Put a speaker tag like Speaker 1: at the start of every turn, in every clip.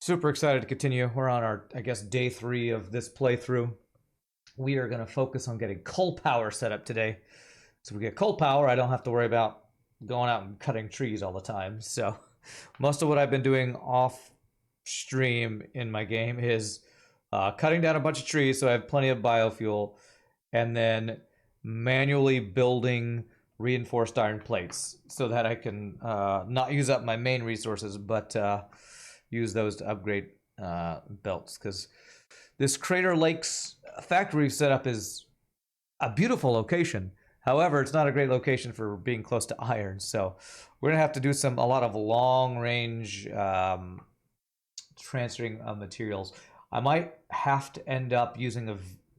Speaker 1: Super excited to continue. We're on our, I guess, day 3 of this playthrough. We are going to focus on getting coal power set up today. So if we get coal power, I don't have to worry about going out and cutting trees all the time. So most of what I've been doing off stream in my game is cutting down a bunch of trees so I have plenty of biofuel, and then manually building reinforced iron plates so that I can not use up my main resources, but use those to upgrade belts. Because this Crater Lakes factory setup is a beautiful location. However, it's not a great location for being close to iron. So we're gonna have to do a lot of long range transferring of materials. I might have to end up using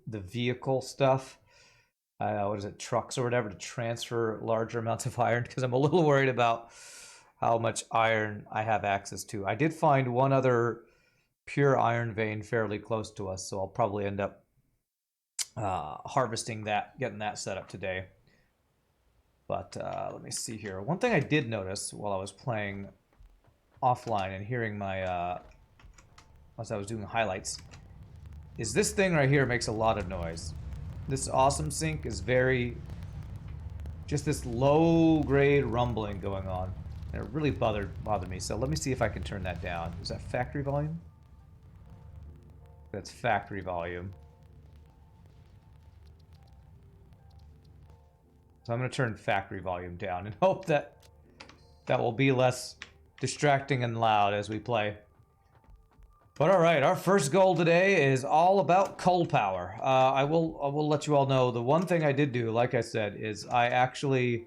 Speaker 1: the vehicle stuff. What is it, trucks or whatever, to transfer larger amounts of iron, because I'm a little worried about how much iron I have access to. I did find one other pure iron vein fairly close to us, so I'll probably end up harvesting that, getting that set up today. But let me see here. One thing I did notice while I was playing offline and hearing my, as I was doing highlights, is this thing right here makes a lot of noise. This awesome sync is very, just this low grade rumbling going on. And it really bothered me. So let me see if I can turn that down. Is that factory volume? That's factory volume. So I'm going to turn factory volume down and hope that that will be less distracting and loud as we play. But alright, our first goal today is all about coal power. I will let you all know, the one thing I did do, like I said, is I actually,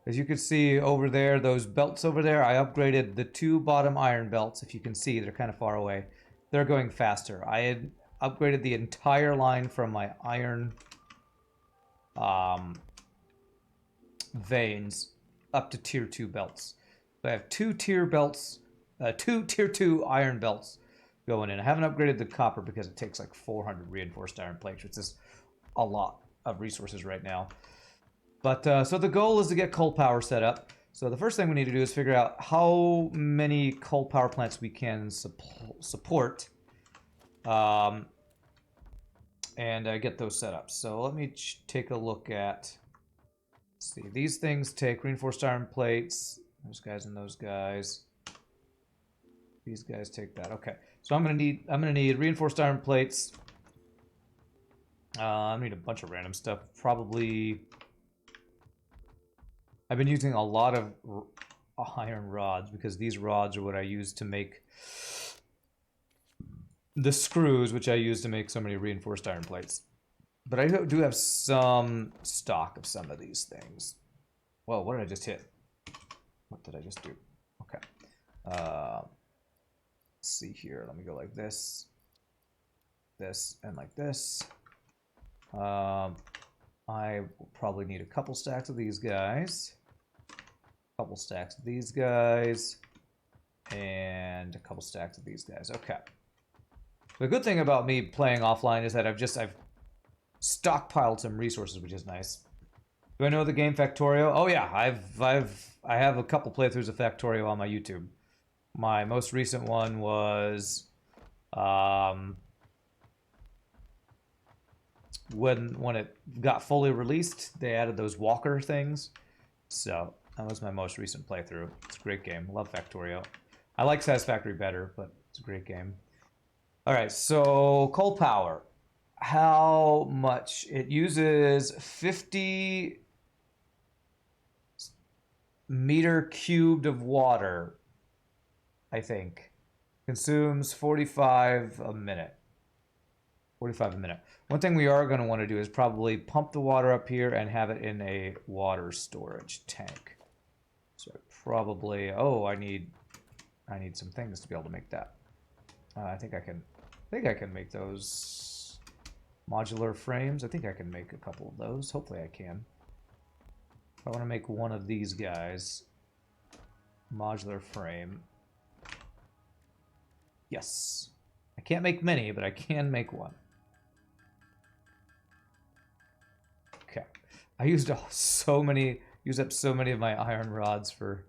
Speaker 1: as you can see over there, those belts over there, I upgraded the 2 bottom iron belts. If you can see, they're kind of far away. They're going faster. I had upgraded the entire line from my iron veins up to tier 2 belts. So I have 2 tier belts, 2 tier 2 iron belts going in. I haven't upgraded the copper because it takes like 400 reinforced iron plates, which is a lot of resources right now. But so the goal is to get coal power set up. So the first thing we need to do is figure out how many coal power plants we can support, and get those set up. So let me take a look at. Let's see, these things take reinforced iron plates. Those guys and those guys. These guys take that. Okay, so I'm gonna need reinforced iron plates. I need a bunch of random stuff. Probably. I've been using a lot of iron rods because these rods are what I use to make the screws, which I use to make so many reinforced iron plates. But I do have some stock of some of these things. Whoa, what did I just hit? What did I just do? Okay. Let's see here. Let me go like this, this, and like this. I will probably need a couple stacks of these guys, a couple stacks of these guys, and a couple stacks of these guys. Okay. The good thing about me playing offline is that I've stockpiled some resources, which is nice. Do I know the game Factorio? Oh yeah, I have a couple playthroughs of Factorio on my YouTube. My most recent one was when it got fully released, they added those walker things. So that was my most recent playthrough. It's a great game. Love Factorio. I like Satisfactory better, but it's a great game. All right, so coal power. How much? It uses 50 meter cubed of water, I think. Consumes 45 a minute. 45 a minute. One thing we are going to want to do is probably pump the water up here and have it in a water storage tank. So probably, oh, I need some things to be able to make that. I think I can make those modular frames. I think I can make a couple of those. Hopefully I can. I want to make one of these guys. Modular frame. Yes. I can't make many, but I can make one. Okay. I used up so many of my iron rods for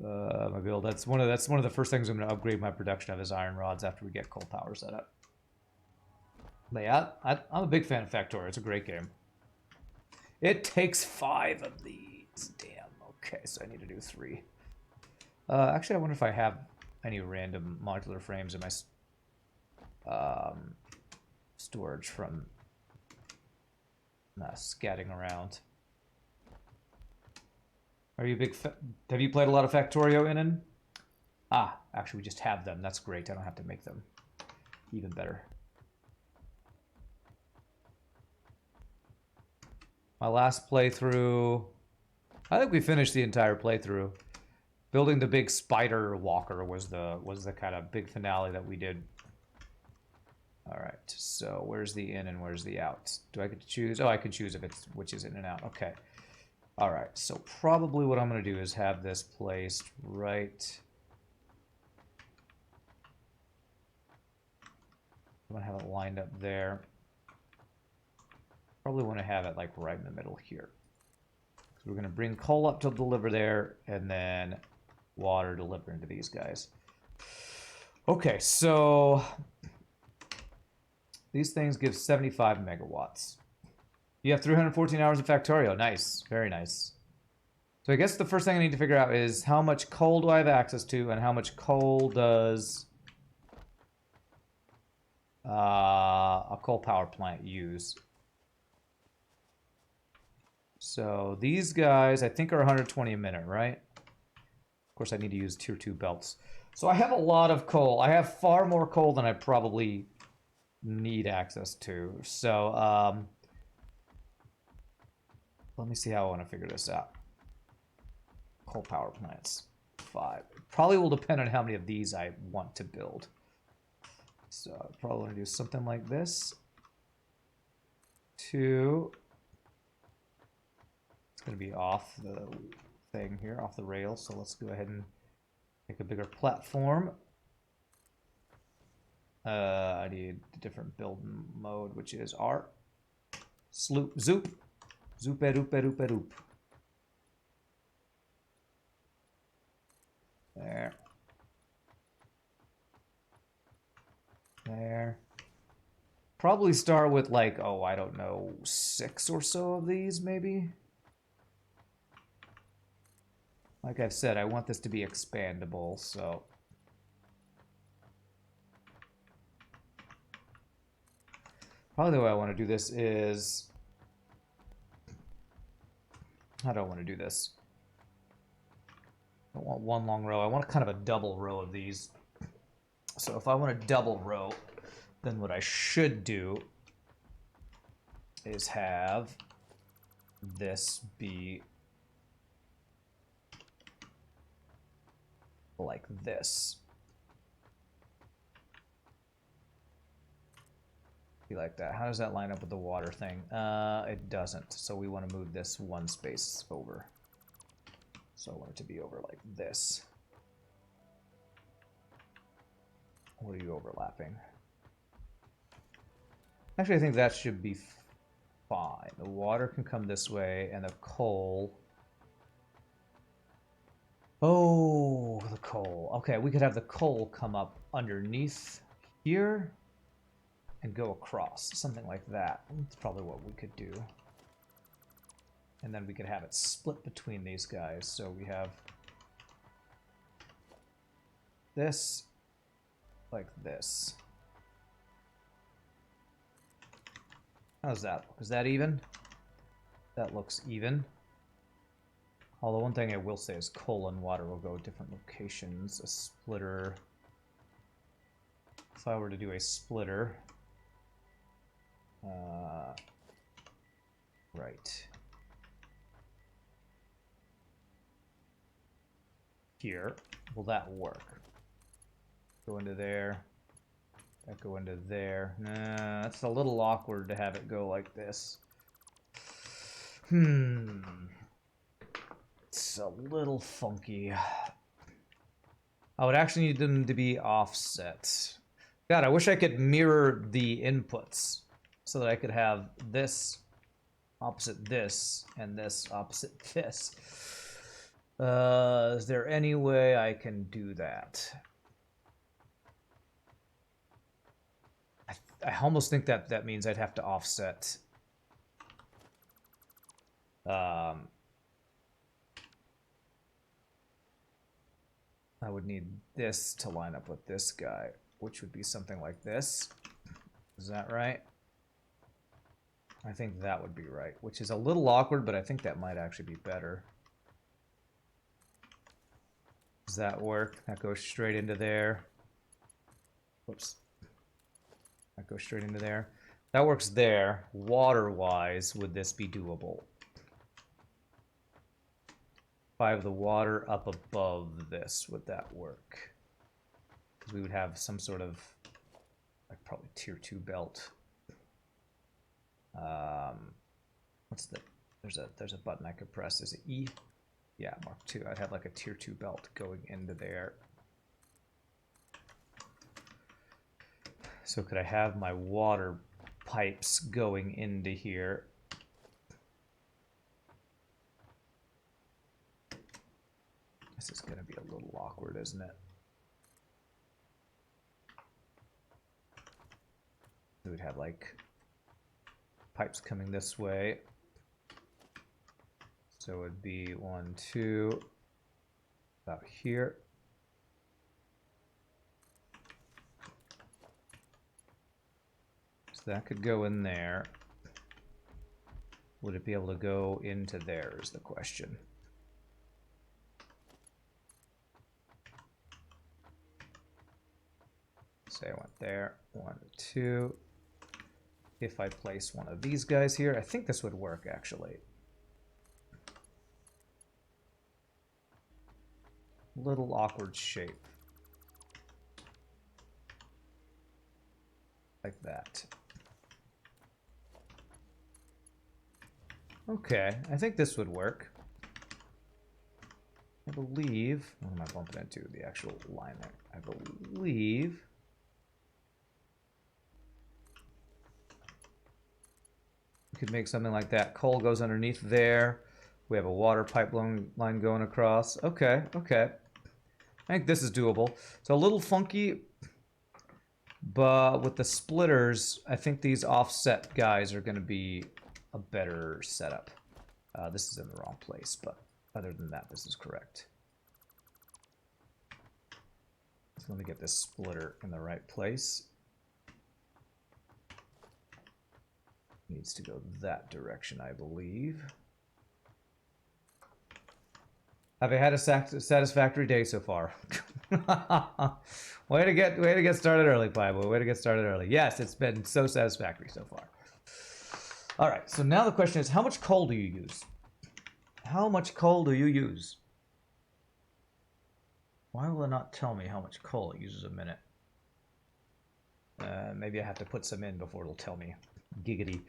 Speaker 1: My build. That's one of the first things I'm going to upgrade my production of is iron rods after we get coal power set up. But yeah, I'm a big fan of Factorio. It's a great game. It takes 5 of these. Damn. Okay, so I need to do 3. Actually, I wonder if I have any random modular frames in my storage from scatting around. Are you a big have you played a lot of Factorio, Inan? Ah, actually, we just have them. That's great. I don't have to make them. Even better. My last playthrough, I think we finished the entire playthrough. Building the big spider walker was the kind of big finale that we did. All right, so where's the in and where's the out? Do I get to choose? Oh, I can choose if it's which is in and out. Okay. All right, so probably what I'm going to do is have this placed right. I'm going to have it lined up there. Probably want to have it like right in the middle here. So we're going to bring coal up to deliver there, and then water deliver into these guys. Okay, so these things give 75 megawatts. You have 314 hours of Factorio. Nice. Very nice. So I guess the first thing I need to figure out is how much coal do I have access to and how much coal does a coal power plant use. So these guys, I think, are 120 a minute, right? Of course, I need to use tier 2 belts. So I have a lot of coal. I have far more coal than I probably need access to. So let me see how I want to figure this out. Coal power plants. 5. Probably will depend on how many of these I want to build. So I probably want to do something like this. 2. It's going to be off the thing here, off the rail. So let's go ahead and make a bigger platform. I need a different build mode, which is R. Sloop, zoop. Zoop-a-doop-a-doop-a-doop. There. There. Probably start with like, oh, I don't know, 6 or so of these, maybe? Like I've said, I want this to be expandable, so... Probably the way I want to do this is... How do I want to do this? I don't want one long row. I want kind of a double row of these. So if I want a double row, then what I should do is have this be like this. Be like that. How does that line up with the water thing? It doesn't. So we want to move this one space over. So I want it to be over like this. What are you overlapping? Actually, I think that should be fine. The water can come this way, and the coal... Oh, the coal. Okay, we could have the coal come up underneath here and go across. Something like that. That's probably what we could do. And then we could have it split between these guys. So we have this, like this. How's that look? Is that even? That looks even. Although one thing I will say is coal and water will go different locations. A splitter. If I were to do a splitter, right here, will that work? Go into there. That go into there. Nah, that's a little awkward to have it go like this. It's a little funky. I would actually need them to be offset. God, I wish I could mirror the inputs so that I could have this opposite this and this opposite this. Is there any way I can do that? I almost think that means I'd have to offset. I would need this to line up with this guy, which would be something like this. Is that right? I think that would be right, which is a little awkward, but I think that might actually be better. Does that work? That goes straight into there. Whoops. That goes straight into there. That works there. Water-wise, would this be doable? If I have the water up above this, would that work? Because we would have some sort of, like, probably tier 2 belt. What's the... There's a button I could press. Is it E? Yeah, Mark II. I'd have like a tier 2 belt going into there. So could I have my water pipes going into here? This is going to be a little awkward, isn't it? We would have like pipes coming this way. So it would be 1, 2, about here. So that could go in there. Would it be able to go into there is the question. Say I went there, 1, 2. If I place one of these guys here, I think this would work actually. Little awkward shape. Like that. Okay, I think this would work. I believe... What am I bumping into? The actual line there. I believe... We could make something like that. Coal goes underneath there. We have a water pipeline line going across. Okay, okay. I think this is doable. It's a little funky, but with the splitters, I think these offset guys are going to be a better setup. This is in the wrong place, but other than that, this is correct. So let me get this splitter in the right place. Needs to go that direction, I believe. Have I had a satisfactory day so far? way to get started early, Playboy. Way to get started early. Yes, it's been so satisfactory so far. All right, so now the question is, how much coal do you use? How much coal do you use? Why will it not tell me how much coal it uses a minute? Maybe I have to put some in before it'll tell me. Giggity.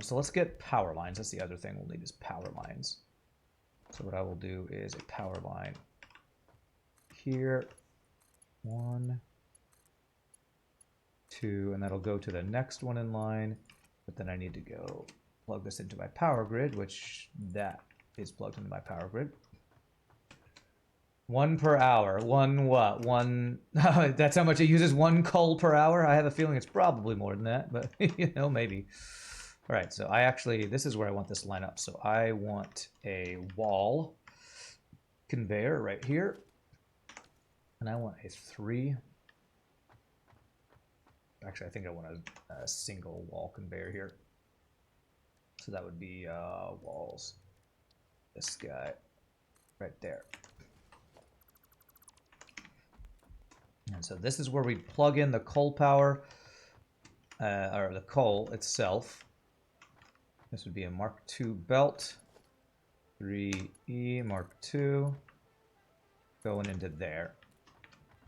Speaker 1: So let's get power lines. That's the other thing we'll need is power lines. So what I will do is a power line here. 1, 2, and that'll go to the next one in line. But then I need to go plug this into my power grid, which that is plugged into my power grid. 1 per hour. 1 what? 1... That's how much it uses? 1 coal per hour? I have a feeling it's probably more than that, but, you know, maybe. All right, so I actually... This is where I want this line up. So I want a wall conveyor right here. And I want a 3... Actually, I think I want a single wall conveyor here. So that would be walls. This guy right there. And so this is where we plug in the coal power, or the coal itself. This would be a Mark II belt, 3E Mark II, going into there.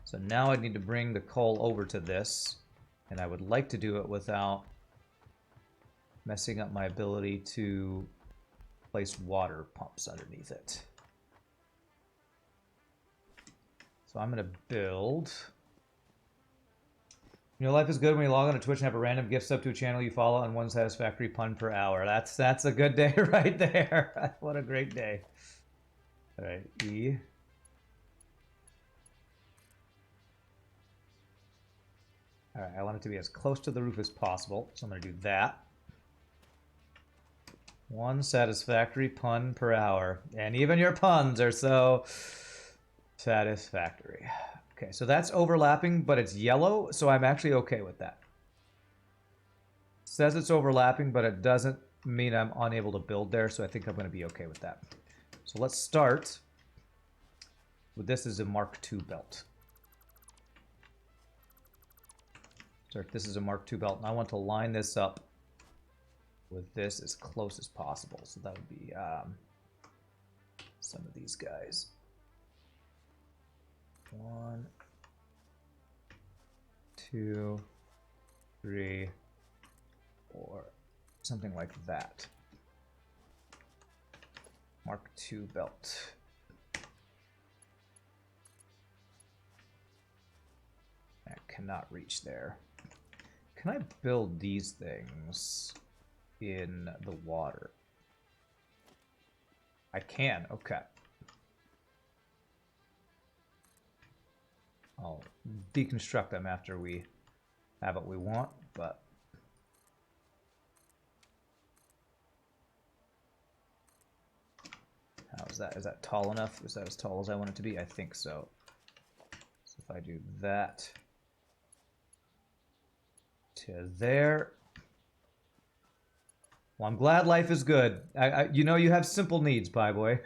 Speaker 1: So now I need to bring the coal over to this, and I would like to do it without messing up my ability to place water pumps underneath it. So I'm going to build... You know, life is good when you log on to Twitch and have a random gift sub to a channel you follow on 1 satisfactory pun per hour. That's a good day right there. What a great day. All right, E. All right, I want it to be as close to the roof as possible, so I'm going to do that. 1 satisfactory pun per hour. And even your puns are so satisfactory. Okay, so that's overlapping, but it's yellow, so I'm actually okay with that. It says it's overlapping, but it doesn't mean I'm unable to build there, so I think I'm going to be okay with that. So let's start with this as a Mark II belt. This is a Mark II belt, and I want to line this up with this as close as possible. So that would be some of these guys. 1, 2, 3, 4, something like that. Mark II belt. I cannot reach there. Can I build these things in the water? I can, okay. I'll deconstruct them after we have what we want, but how is that? Is that tall enough? Is that as tall as I want it to be? I think so. So if I do that to there. Well, I'm glad life is good. You know you have simple needs, Pie Boy.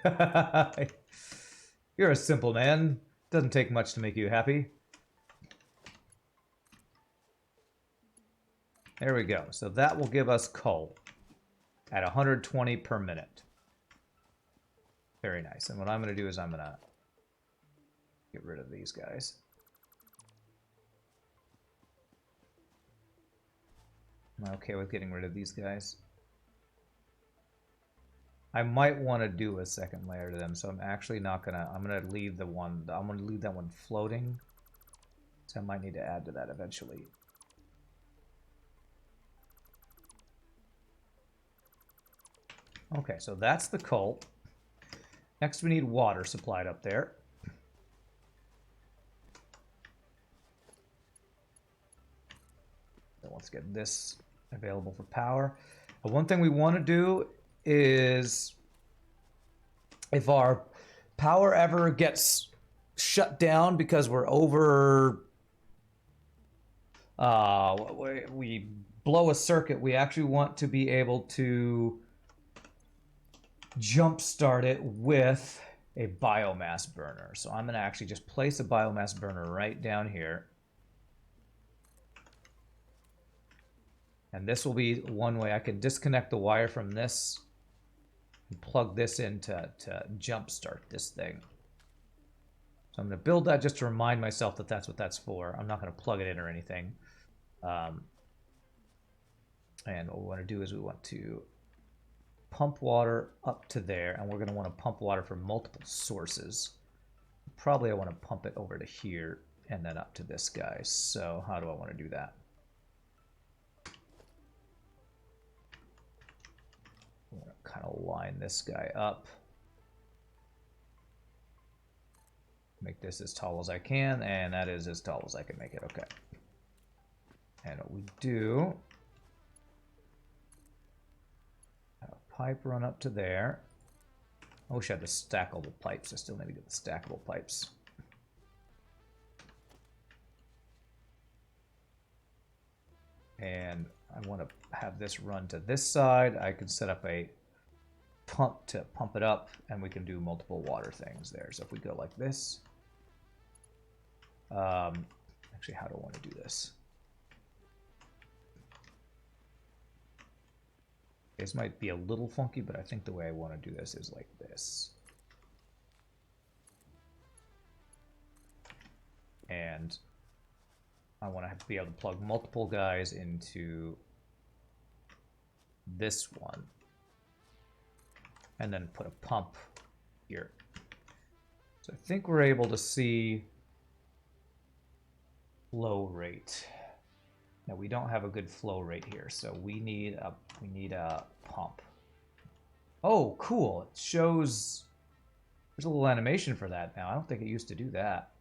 Speaker 1: You're a simple man. Doesn't take much to make you happy. There we go. So that will give us coal at 120 per minute. Very nice. And what I'm going to do is I'm going to get rid of these guys. Am I okay with getting rid of these guys? I might want to do a second layer to them, so I'm actually not gonna. I'm gonna leave the one. I'm gonna leave that one floating. So I might need to add to that eventually. Okay, so that's the coal. Next, we need water supplied up there. So let's get this available for power. But one thing we want to do is, if our power ever gets shut down because we're over, we blow a circuit, we actually want to be able to jumpstart it with a biomass burner. So I'm going to actually just place a biomass burner right down here. And this will be one way I can disconnect the wire from this and plug this in to jumpstart this thing. So I'm going to build that just to remind myself that that's what that's for. I'm not going to plug it in or anything. And what we want to do is we want to pump water up to there, and we're going to want to pump water from multiple sources. Probably I want to pump it over to here and then up to this guy. So how do I want to do that? I'm going to kind of line this guy up. Make this as tall as I can, and that is as tall as I can make it. Okay. And what we do, have a pipe run up to there. I wish I had the stackable pipes. I still need to get the stackable pipes. And I want to have this run to this side. I can set up a pump to pump it up, and we can do multiple water things there. So if we go like this, actually, how do I want to do this? This might be a little funky, but I think the way I want to do this is like this. And I want to be able to plug multiple guys into this one. And then put a pump here. So I think we're able to see flow rate. Now we don't have a good flow rate here, so we need a pump. Oh, cool! It shows There's a little animation for that now. I don't think it used to do that.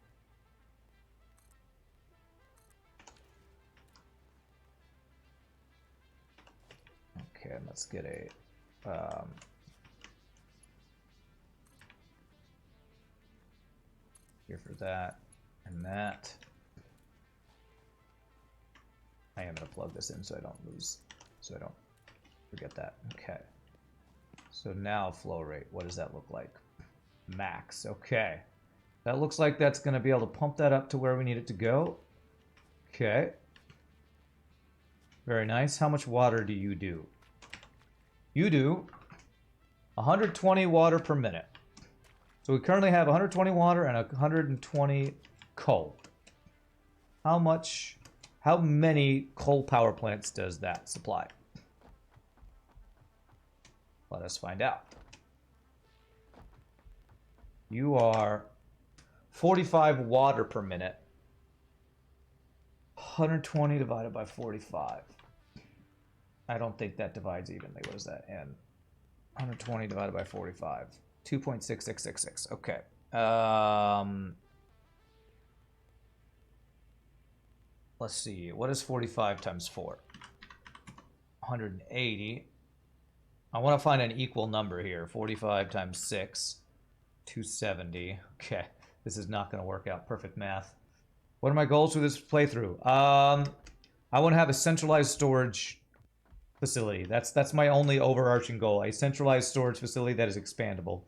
Speaker 1: Okay, let's get a... here for that and that. I am going to plug this in so I don't forget that. Okay. So now flow rate, what does that look like? Max, okay. That looks like that's going to be able to pump that up to where we need it to go. Okay. Very nice. How much water do you do? You do 120 water per minute. So we currently have 120 water and 120 coal. How many coal power plants does that supply? Let us find out. You are 45 water per minute. 120 divided by 45. I don't think that divides evenly. What is that? And 120 divided by 45. 2.6666. Okay. Let's see. What is 45 times 4? 180. I want to find an equal number here. 45 times 6. 270. Okay. This is not going to work out. Perfect math. What are my goals for this playthrough? I want to have a centralized storage facility. That's my only overarching goal. A centralized storage facility that is expandable.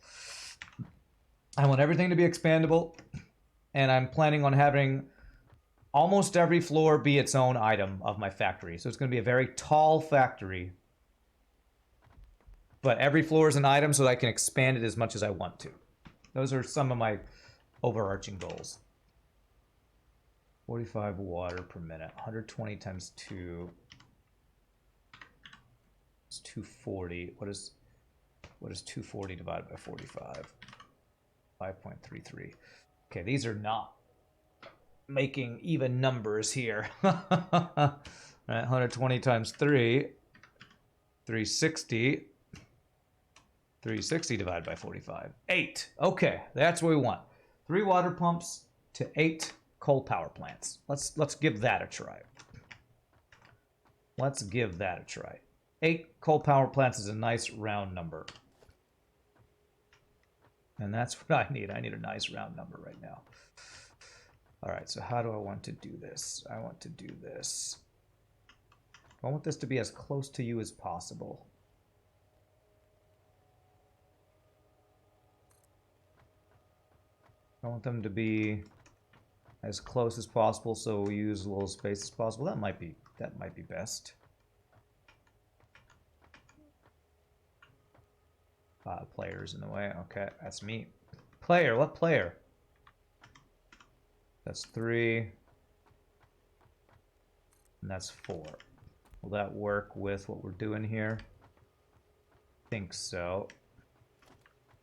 Speaker 1: I want everything to be expandable, and I'm planning on having almost every floor be its own item of my factory. So it's going to be a very tall factory, but every floor is an item so that I can expand it as much as I want to. Those are some of my overarching goals. 45 water per minute. 120 times 2 is 240. What is 240 divided by 45? 5.33. Okay, these are not making even numbers here. All right, 120 times 3, 360. 360 divided by 45. 8. Okay, that's what we want. 3 water pumps to 8 coal power plants. Let's give that a try. Let's give that a try. 8 coal power plants is a nice round number. And that's what I need. I need a nice round number right now. All right, so how do I want to do this? I want to do this. I want this to be as close to you as possible. I want them to be as close as possible, so we use a little space as possible. That might be best. Players in the way. Okay, that's me. Player, what player? That's 3. And that's 4. Will that work with what we're doing here? I think so.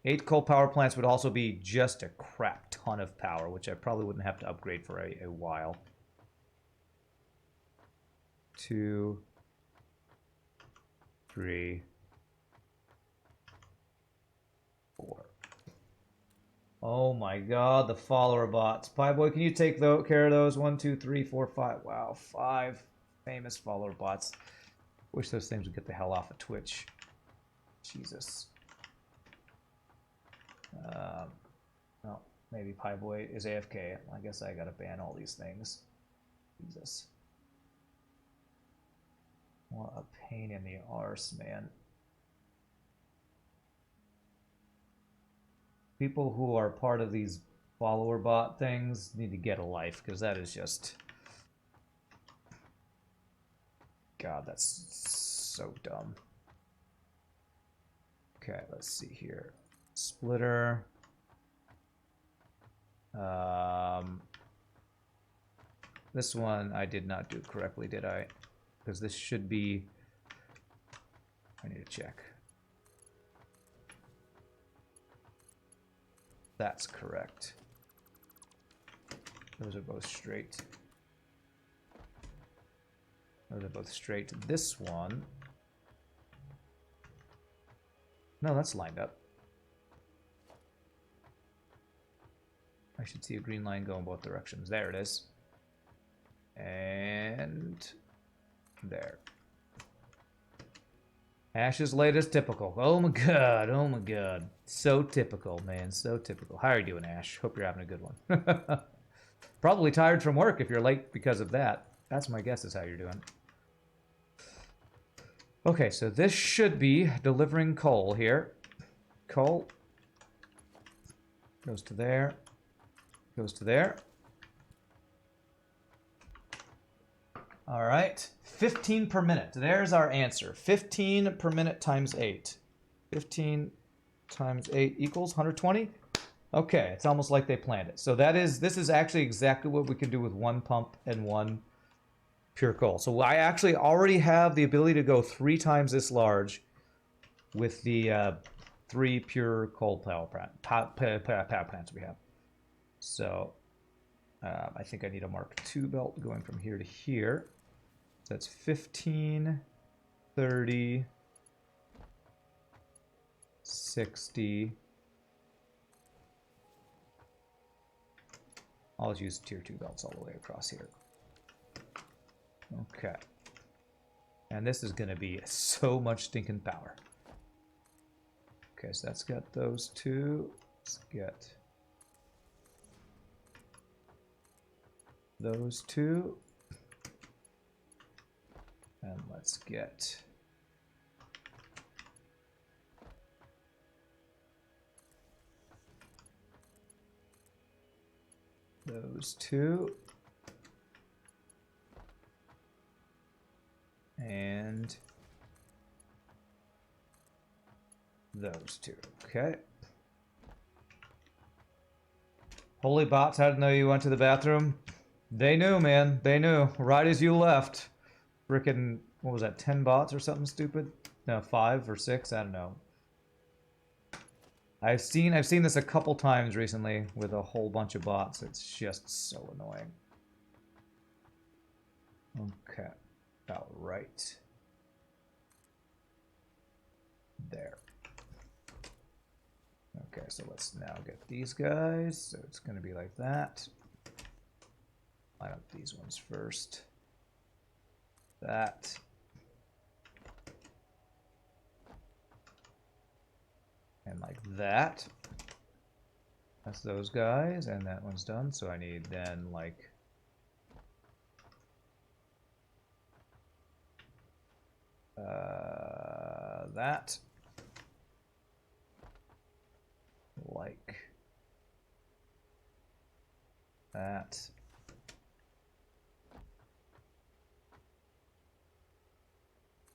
Speaker 1: 8 coal power plants would also be just a crap ton of power, which I probably wouldn't have to upgrade for a while. 2, 3, 4. Oh my god, the follower bots. Pieboy, can you take care of those? 1, 2, 3, 4, 5. Wow, 5 famous follower bots. Wish those things would get the hell off of Twitch. Jesus. No, maybe Pieboy is AFK. I guess I gotta ban all these things. Jesus. What a pain in the arse, man. People who are part of these follower bot things need to get a life, because that is just... God, that's so dumb. Okay, let's see here. Splitter. This one I did not do correctly, did I? Because this should be... I need to check. That's correct. Those are both straight. Those are both straight. This one... No, that's lined up. I should see a green line go in both directions. There it is. And there. Ash is late as typical. Oh my god, oh my god. So typical, man, so typical. How are you doing, Ash? Hope you're having a good one. Probably tired from work if you're late because of that. That's my guess is how you're doing. Okay, so this should be delivering coal here. Coal. Goes to there. Goes to there. All right, 15 per minute. There's our answer. 15 per minute times 8. 15 times 8 equals 120. Okay, it's almost like they planned it. So this is actually exactly what we can do with one pump and one pure coal. So I actually already have the ability to go 3 times this large with the 3 pure coal power plants we have. So I think I need a Mark II belt going from here to here. So that's 15, 30, 60. I'll just use tier 2 belts all the way across here. Okay. And this is going to be so much stinking power. Okay, so that's got those 2. Let's get those 2. And let's get those 2. And those 2. Okay. Holy bots, how did know you went to the bathroom? They knew, man. They knew. Right as you left. Frickin', what was that, 10 bots or something stupid? No, 5 or 6, I don't know. I've seen this a couple times recently with a whole bunch of bots. It's just so annoying. Okay. About right. There. Okay, so let's now get these guys. So it's going to be like that. Line up these ones first. That. And like that. That's those guys, and that one's done. So I need then like that. Like that.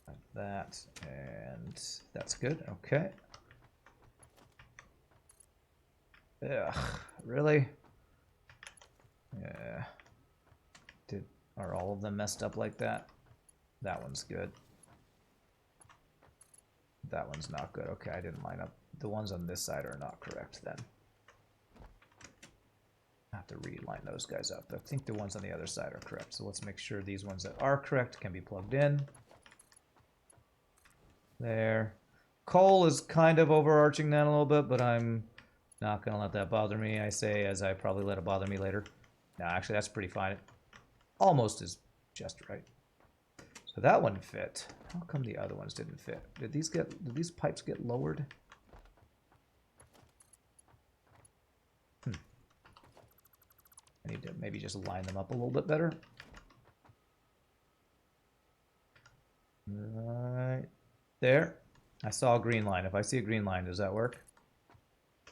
Speaker 1: Like that, and that's good. Okay. Ugh, really? Yeah. Are all of them messed up like that? That one's good. That one's not good. Okay, I didn't line up. The ones on this side are not correct then. I have to reline those guys up. I think the ones on the other side are correct. So let's make sure these ones that are correct can be plugged in. There. Coal is kind of overarching that a little bit, but I'm not going to let that bother me, I say, as I probably let it bother me later. No, actually, that's pretty fine. It almost is just right. So that one fit. How come the other ones didn't fit? Did these pipes get lowered? I need to maybe just line them up a little bit better. Right there. I saw a green line. If I see a green line, does that work?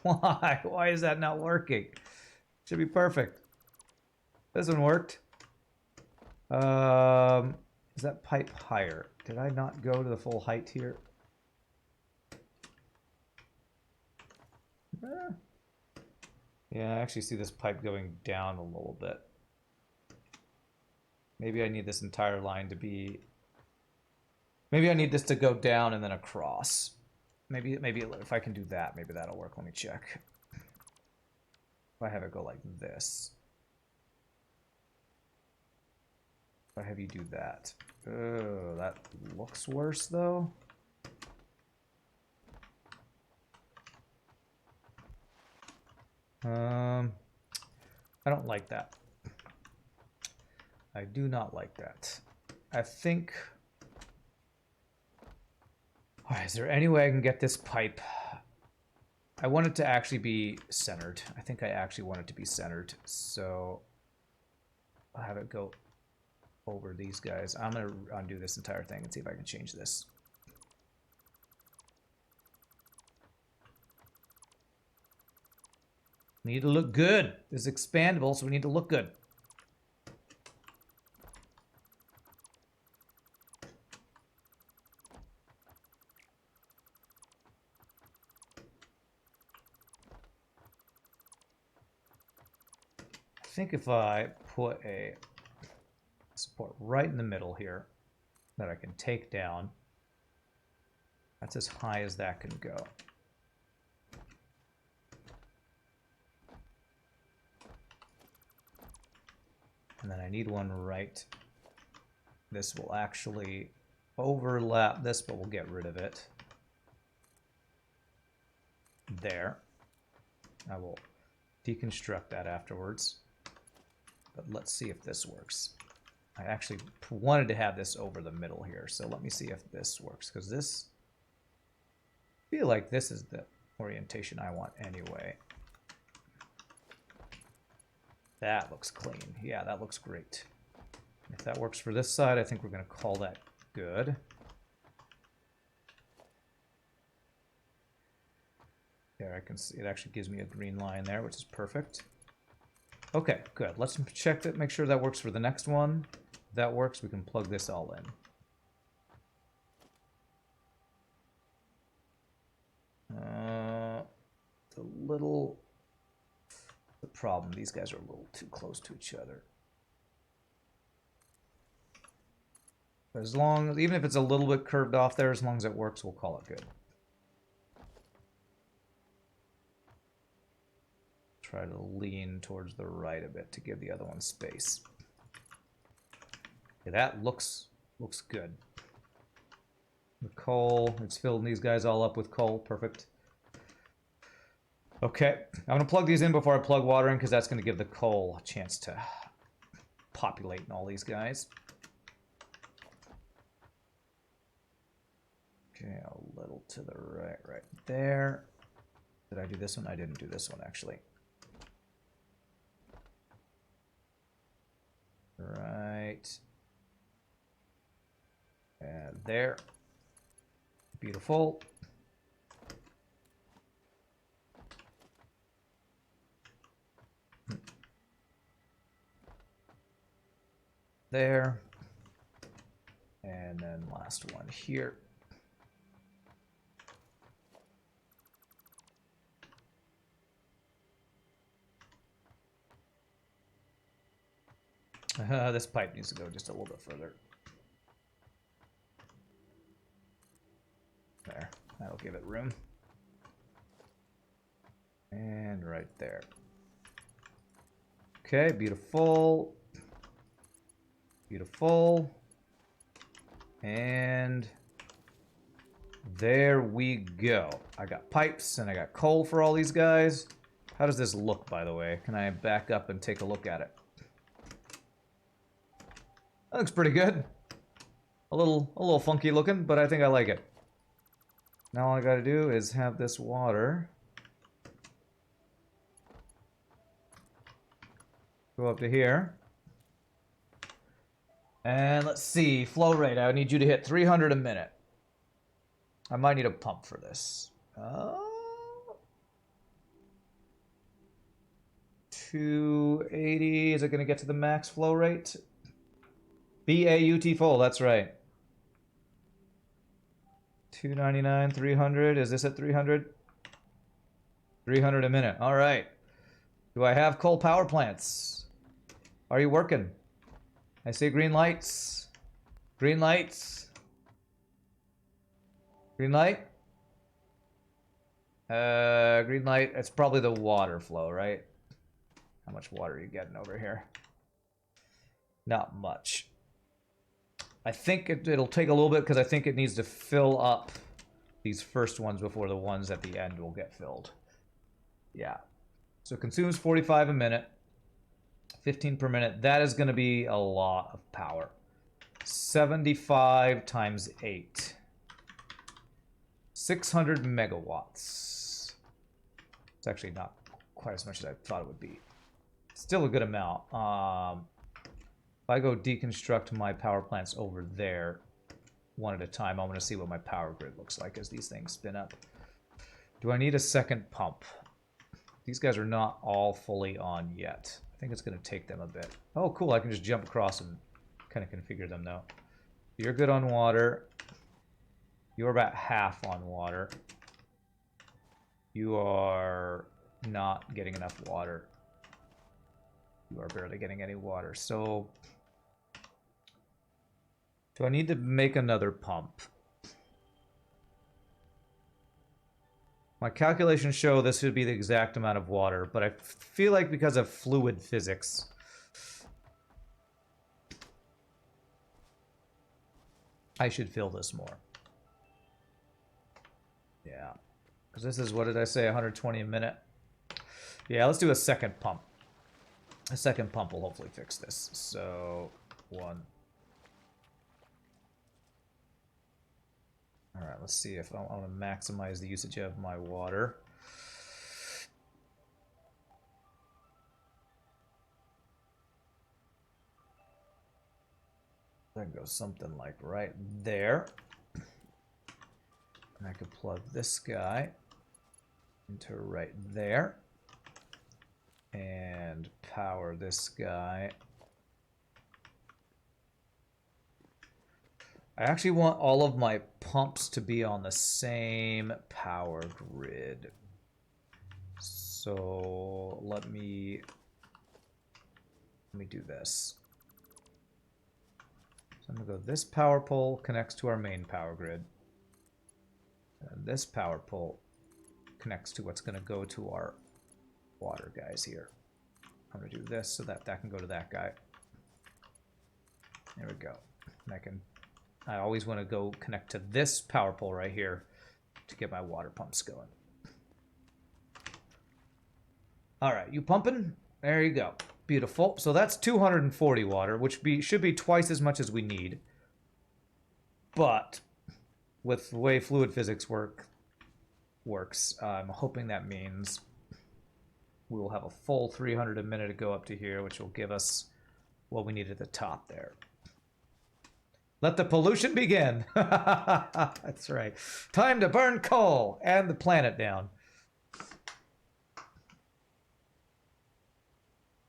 Speaker 1: Why? Why is that not working? Should be perfect. This one worked. Is that pipe higher? Did I not go to the full height here? Yeah, I actually see this pipe going down a little bit. Maybe I need this entire line to be... Maybe I need this to go down and then across. Maybe if I can do that, maybe that'll work. Let me check. If I have it go like this. If I have you do that. Oh, that looks worse though. I don't like that. I do not like that. I think... Alright, is there any way I can get this pipe? I want it to actually be centered. I think I actually want it to be centered. So I'll have it go over these guys. I'm going to undo this entire thing and see if I can change this. We need to look good. This is expandable, so we need to look good. I think if I put a support right in the middle here that I can take down, that's as high as that can go. And then I need one right. This will actually overlap this, but we'll get rid of it. There. I will deconstruct that afterwards. But let's see if this works. I actually wanted to have this over the middle here, so let me see if this works, because this... I feel like this is the orientation I want anyway. That looks clean. Yeah, that looks great. If that works for this side, I think we're going to call that good. There, I can see it actually gives me a green line there, which is perfect. Okay, good. Let's check that, make sure that works for the next one. If that works, we can plug this all in. The problem, these guys are a little too close to each other. But as long, even if it's a little bit curved off there, as long as it works, we'll call it good. Try to lean towards the right a bit to give the other one space. Okay, that looks good. The coal, it's filling these guys all up with coal, perfect. Okay, I'm gonna plug these in before I plug water in, because that's gonna give the coal a chance to populate in all these guys. Okay, a little to the right there. Did I do this one? I didn't do this one, actually. Right. And there. Beautiful. There. And then last one here. This pipe needs to go just a little bit further. There. That'll give it room. And right there. Okay, beautiful. Beautiful. And there we go. I got pipes and I got coal for all these guys. How does this look, by the way? Can I back up and take a look at it? That looks pretty good. A little funky looking, but I think I like it. Now all I gotta do is have this water go up to here. And let's see, flow rate. I need you to hit 300 a minute. I might need a pump for this. 280. Is it going to get to the max flow rate? BAUT full, that's right. 299, 300. Is this at 300? 300 a minute. All right. Do I have coal power plants? Are you working? I see green lights. Green lights. Green light. Green light. It's probably the water flow, right? How much water are you getting over here? Not much. I think it'll take a little bit because I think it needs to fill up these first ones before the ones at the end will get filled. Yeah. So it consumes 45 a minute. 15 per minute. That is going to be a lot of power. 75 times 8. 600 megawatts. It's actually not quite as much as I thought it would be. Still a good amount. If I go deconstruct my power plants over there one at a time, I want to see what my power grid looks like as these things spin up. Do I need a second pump? These guys are not all fully on yet. I think it's going to take them a bit. Oh, cool. I can just jump across and kind of configure them, though. You're good on water. You're about half on water. You are not getting enough water. You are barely getting any water. So, do I need to make another pump? My calculations show this would be the exact amount of water, but I feel like because of fluid physics, I should fill this more. Yeah. Because this is, what did I say, 120 a minute? Yeah, let's do a second pump. A second pump will hopefully fix this. So, 1. Alright, let's see if I want to maximize the usage of my water. That goes something like right there. And I could plug this guy into right there. And power this guy. I actually want all of my pumps to be on the same power grid. So let me do this. So I'm gonna go, this power pole connects to our main power grid. And this power pole connects to what's gonna go to our water guys here. I'm gonna do this so that that can go to that guy. There we go. And I always want to go connect to this power pole right here to get my water pumps going. All right, you pumping? There you go. Beautiful. So that's 240 water, which should be twice as much as we need. But with the way fluid physics works, I'm hoping that means we will have a full 300 a minute to go up to here, which will give us what we need at the top there. Let the pollution begin. That's right. Time to burn coal and the planet down.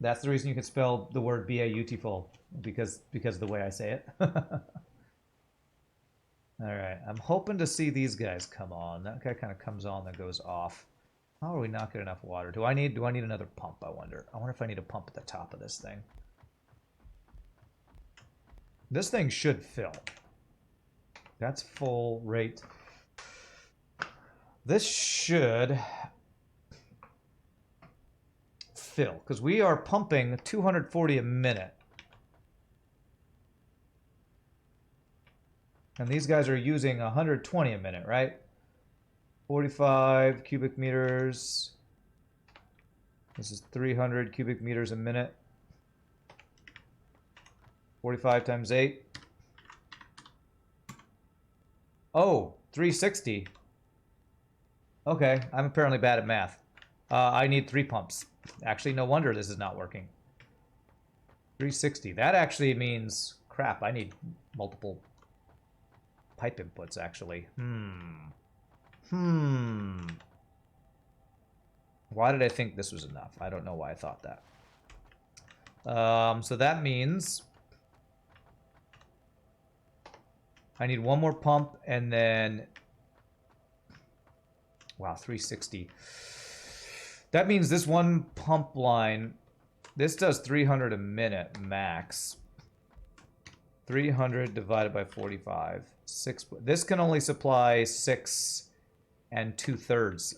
Speaker 1: That's the reason you can spell the word beautiful, because of the way I say it. All right. I'm hoping to see these guys come on. That guy kind of comes on, then goes off. How are we not getting enough water? Do I need another pump, I wonder? I wonder if I need a pump at the top of this thing. This thing should fill. That's full rate. This should fill, because we are pumping 240 a minute. And these guys are using 120 a minute, right? 45 cubic meters. This is 300 cubic meters a minute. 45 times 8. Oh, 360. Okay, I'm apparently bad at math. I need 3 pumps. Actually, no wonder this is not working. 360. That actually means, crap, I need multiple pipe inputs, actually. Why did I think this was enough? I don't know why I thought that. So that means I need one more pump, and then, wow, 360. That means this one pump line, this does 300 a minute max. 300 divided by 45. This can only supply 6 2/3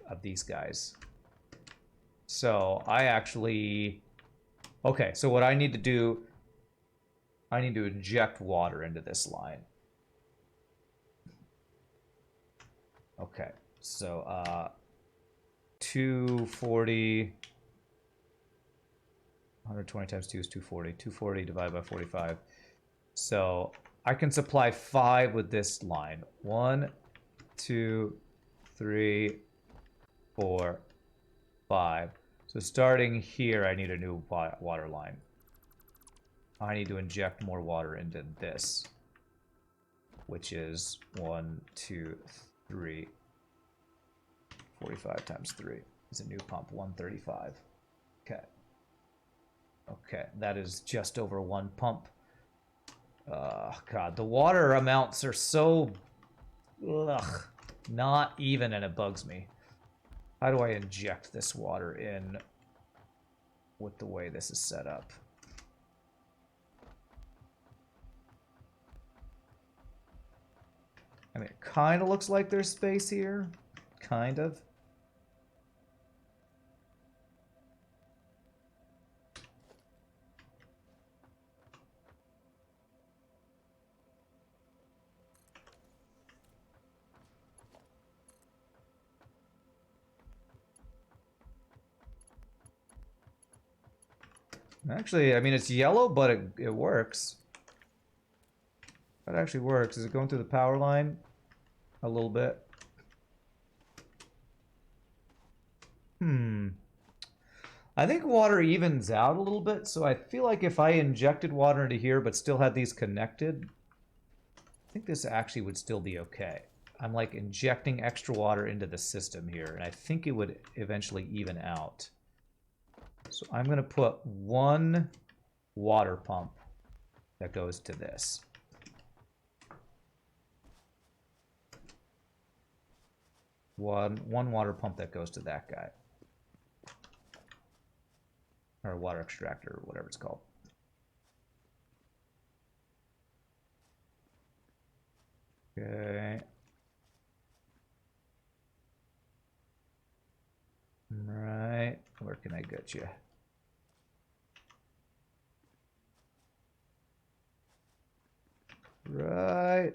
Speaker 1: of these guys. So I actually, okay, so what I need to do, I need to inject water into this line. Okay, so 240 120 times 2 is 240. 240 divided by 45. So I can supply 5 with this line. 1, 2, 3, 4, 5. So starting here, I need a new water line. I need to inject more water into this, which is 1, 2, 3. 45 times 3 is a new pump, 135. Okay. Okay, that is just over 1 pump. God, the water amounts are so... Ugh, not even, and it bugs me. How do I inject this water in with the way this is set up? I mean, it kind of looks like there's space here. Kind of. Actually, I mean, it's yellow, but it works. That actually works. Is it going through the power line? A little bit. I think water evens out a little bit, so I feel like if I injected water into here but still had these connected, I think this actually would still be okay. I'm like injecting extra water into the system here, and I think it would eventually even out. So I'm going to put 1 water pump that goes to this. One water pump that goes to that guy. Or water extractor, or whatever it's called. Okay. Right. Where can I get you? Right.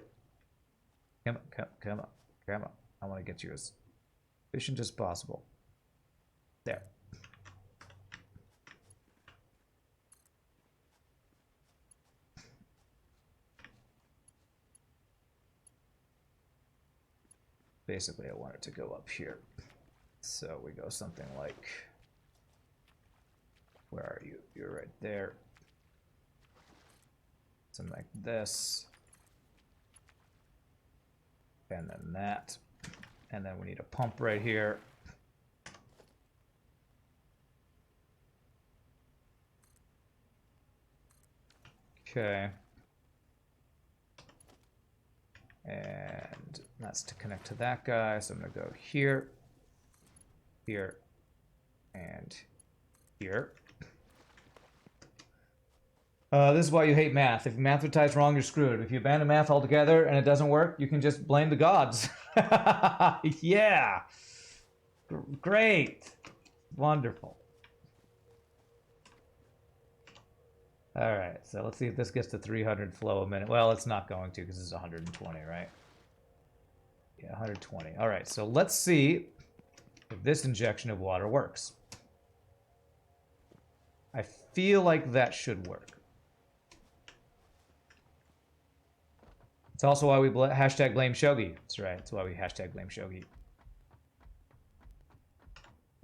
Speaker 1: Come on, come on, come on. I want to get you as efficient as possible. There. Basically, I want it to go up here. So we go something like, where are you? You're right there. Something like this. And then that. And then we need a pump right here. Okay. And that's to connect to that guy. So I'm going to go here, here, and here. This is why you hate math. If mathematize wrong, you're screwed. If you abandon math altogether and it doesn't work, you can just blame the gods. Yeah. Great. Wonderful. All right, so let's see if this gets to 300 flow a minute. Well, it's not going to because it's 120, right? Yeah, 120. All right, so let's see if this injection of water works. I feel like that should work. It's also why we hashtag blame Shogi. That's right, that's why we hashtag blame Shogi.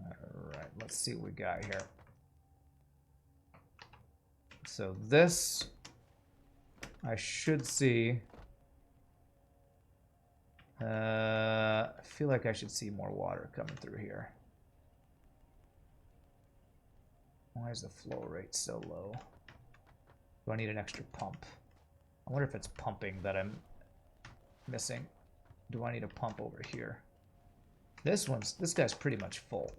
Speaker 1: All right, let's see what we got here. So this, I should see. I feel like I should see more water coming through here. Why is the flow rate so low? Do I need an extra pump? I wonder if it's pumping that I'm missing. Do I need a pump over here? This guy's pretty much full.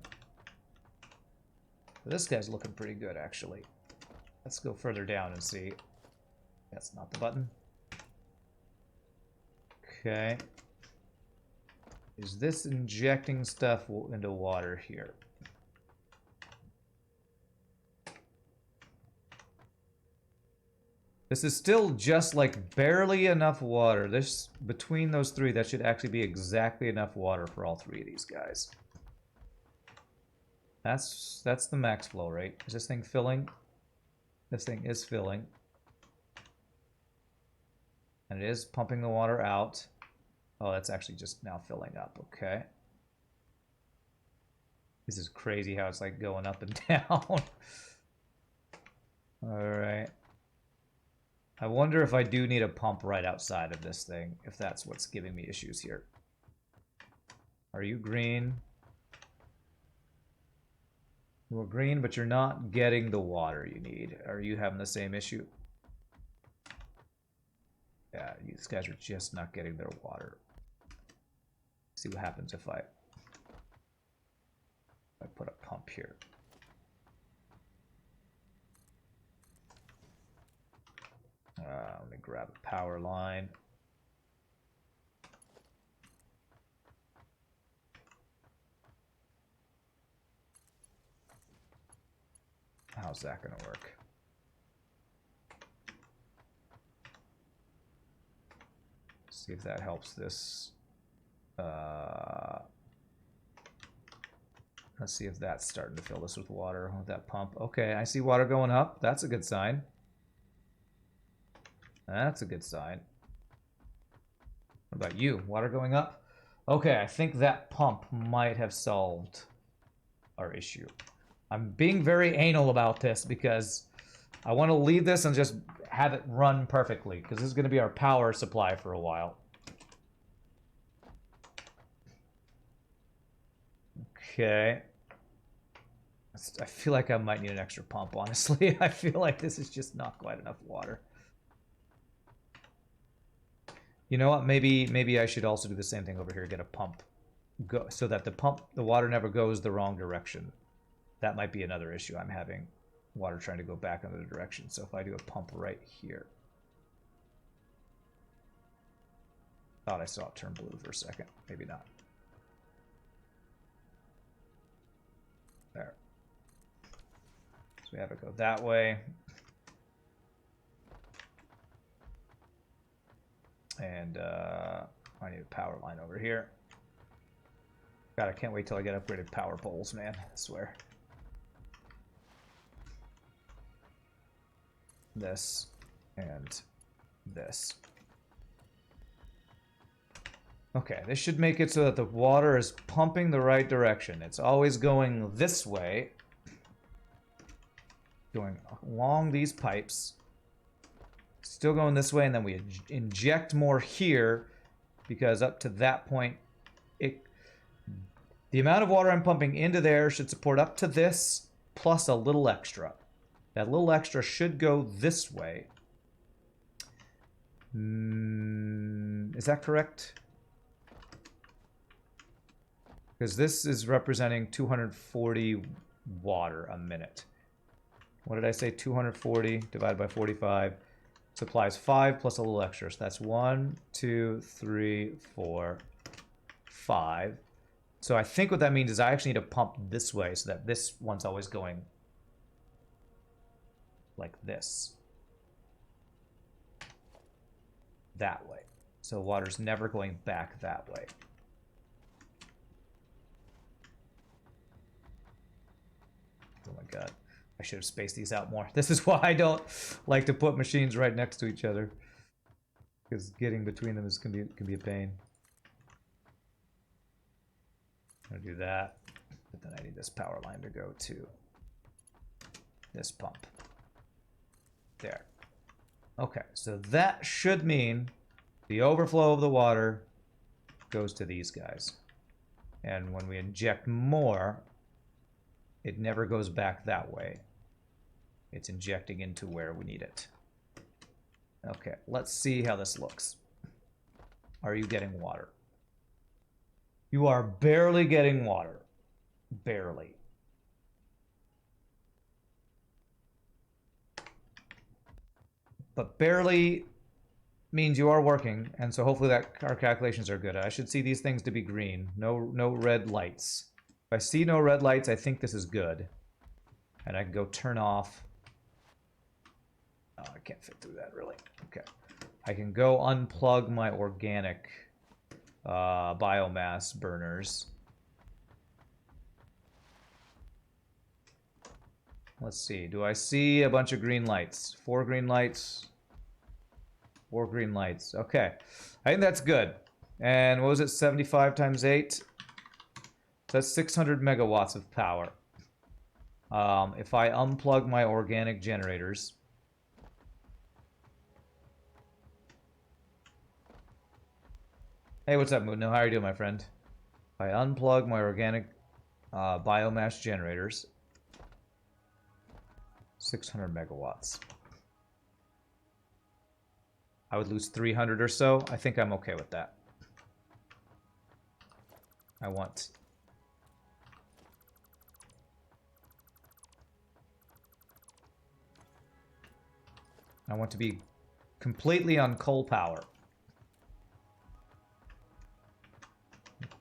Speaker 1: This guy's looking pretty good, actually. Let's go further down and see. That's not the button. Okay. Is this injecting stuff into water here? This is still just like barely enough water. This, between those three, that should actually be exactly enough water for all three of these guys. That's the max flow rate. Is this thing filling? This thing is filling. And it is pumping the water out. Oh, that's actually just now filling up. Okay. This is crazy how it's like going up and down. All right. I wonder if I do need a pump right outside of this thing, if that's what's giving me issues here. Are you green? You're green, but you're not getting the water you need. Are you having the same issue? Yeah, these guys are just not getting their water. See what happens if I put a pump here. Let me grab a power line. How's that going to work? See if that helps this. Let's see if that's starting to fill this with water with that pump. Okay, I see water going up. That's a good sign. That's a good sign. What about you? Water going up? Okay, I think that pump might have solved our issue. I'm being very anal about this because I want to leave this and just have it run perfectly, because this is going to be our power supply for a while. Okay. I feel like I might need an extra pump, honestly. I feel like this is just not quite enough water. You know what? Maybe I should also do the same thing over here. Get a pump, so that the water never goes the wrong direction. That might be another issue I'm having. Water trying to go back another direction. So if I do a pump right here. Thought I saw it turn blue for a second. Maybe not. There. So we have it go that way. And I need a power line over here. God, I can't wait till I get upgraded power poles, man. I swear. This and this. Okay, this should make it so that the water is pumping the right direction. It's always going this way. Going along these pipes. Still going this way, and then we inject more here, because up to that point, the amount of water I'm pumping into there should support up to this, plus a little extra. That little extra should go this way. Is that correct? Because this is representing 240 water a minute. What did I say? 240 divided by 45 supplies 5 plus a little extra. So that's 1, 2, 3, 4, 5. So I think what that means is I actually need to pump this way so that this one's always going like this. That way. So water's never going back that way. Oh my god. I should have spaced these out more. This is why I don't like to put machines right next to each other. Because getting between them can be a pain. I'm gonna do that. But then I need this power line to go to this pump. There. Okay, so that should mean the overflow of the water goes to these guys. And when we inject more, it never goes back that way. It's injecting into where we need it. Okay, let's see how this looks. Are you getting water? You are barely getting water. Barely. But barely means you are working, and so hopefully that our calculations are good. I should see these things to be green. No red lights. If I see no red lights, I think this is good. And I can go turn off. Oh, I can't fit through that, really. Okay. I can go unplug my organic biomass burners. Let's see. Do I see a bunch of green lights? 4 green lights. 4 green lights. Okay. I think that's good. And what was it? 75 times 8? So that's 600 megawatts of power. If I unplug my organic generators... Hey, what's up, Muno? How are you doing, my friend? If I unplug my organic biomass generators... 600 megawatts. I would lose 300 or so. I think I'm okay with that. I want to be completely on coal power.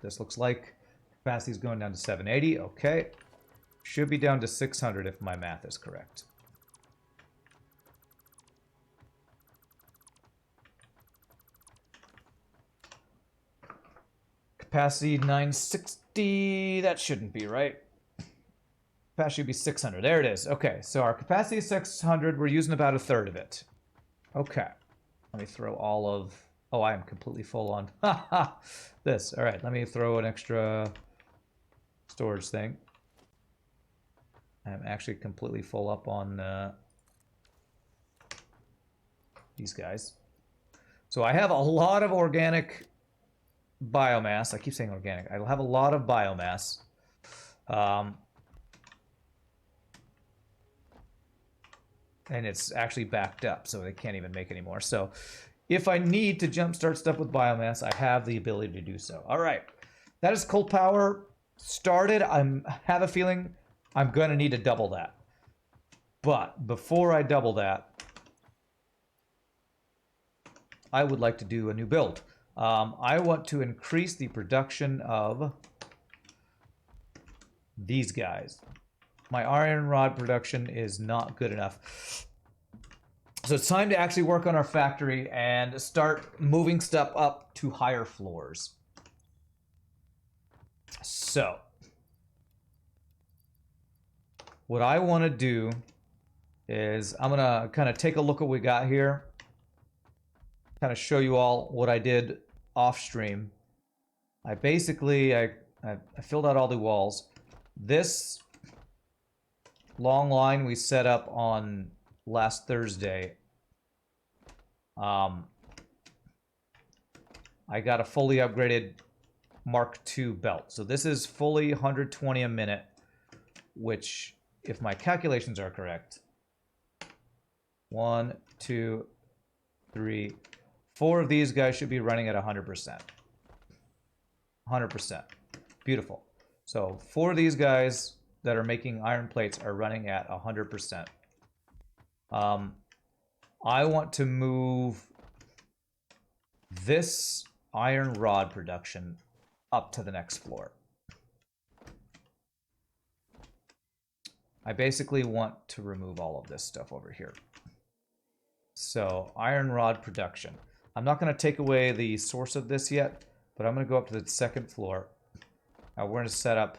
Speaker 1: This looks like capacity's going down to 780. Okay. Should be down to 600 if my math is correct. Capacity 960. That shouldn't be right. Capacity should be 600. There it is. Okay, so our capacity is 600. We're using about a third of it. Okay. Let me throw all of... Oh, I am completely full on this. All right, let me throw an extra storage thing. I'm actually completely full up on these guys. So I have a lot of organic biomass. I keep saying organic. I will have a lot of biomass. And it's actually backed up, so they can't even make any more. So if I need to jumpstart stuff with biomass, I have the ability to do so. All right. That is coal power started. I have a feeling I'm going to need to double that. But before I double that, I would like to do a new build. I want to increase the production of these guys. My iron rod production is not good enough. So it's time to actually work on our factory and start moving stuff up to higher floors. So what I want to do is I'm going to kind of take a look at what we got here. Kind of show you all what I did off stream. I basically, I filled out all the walls. This long line we set up on last Thursday. I got a fully upgraded Mark II belt. So this is fully 120 a minute, which, if my calculations are correct, 1, 2, 3, 4 of these guys should be running at 100%. 100%. Beautiful. So 4 of these guys that are making iron plates are running at 100%. I want to move this iron rod production up to the next floor. I basically want to remove all of this stuff over here. So iron rod production. I'm not going to take away the source of this yet, but I'm going to go up to the second floor. Now we're going to set up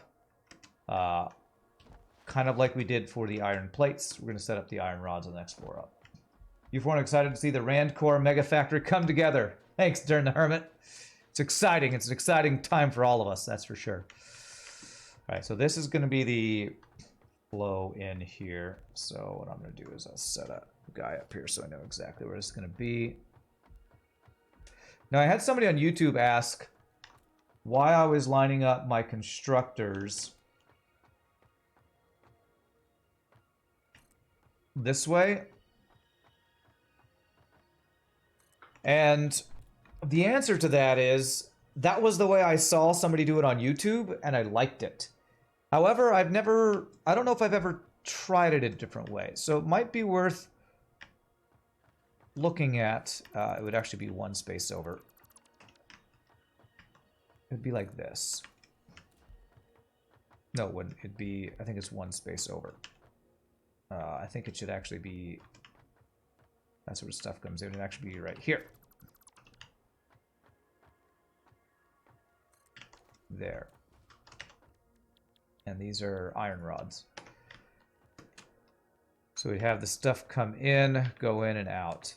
Speaker 1: kind of like we did for the iron plates. We're going to set up the iron rods on the next floor up. You're excited to see the Rand Core Mega Factory come together. Thanks, Darn the Hermit. It's exciting. It's an exciting time for all of us, that's for sure. All right, so this is going to be the flow in here. So what I'm going to do is I'll set a guy up here so I know exactly where it's going to be. Now, I had somebody on YouTube ask why I was lining up my constructors this way. And the answer to that is, that was the way I saw somebody do it on YouTube, and I liked it. However, I don't know if I've ever tried it a different way. So it might be worth looking at. It would actually be one space over. It'd be like this. No, it wouldn't. It'd be, I think it's one space over. I think it should actually be, that's where stuff comes in. It'd actually be right here. There. And these are iron rods. So we have the stuff come in, go in, and out.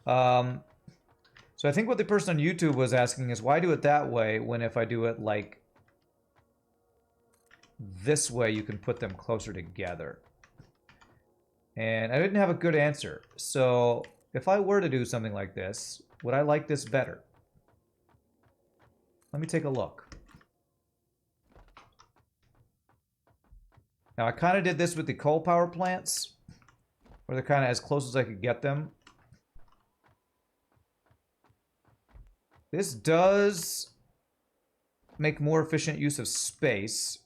Speaker 1: So I think what the person on YouTube was asking is, why do it that way when if I do it like this way, you can put them closer together? And I didn't have a good answer. So if I were to do something like this, would I like this better? Let me take a look. Now I kind of did this with the coal power plants, where they're kind of as close as I could get them. This does make more efficient use of space.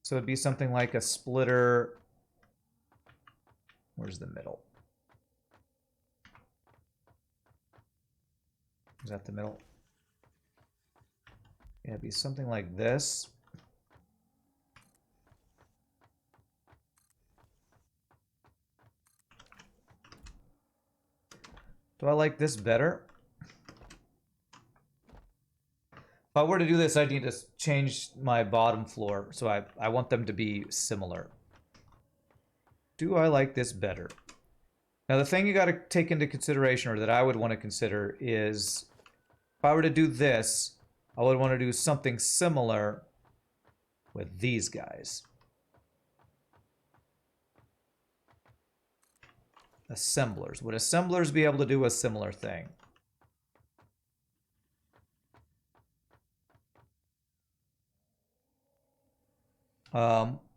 Speaker 1: So it'd be something like a splitter. Where's the middle? Is that the middle? Yeah, it'd be something like this. Do I like this better? If I were to do this, I'd need to change my bottom floor, so I want them to be similar. Do I like this better? Now the thing you got to take into consideration, or that I would want to consider, is if I were to do this, I would want to do something similar with these guys. Assemblers. Would assemblers be able to do a similar thing?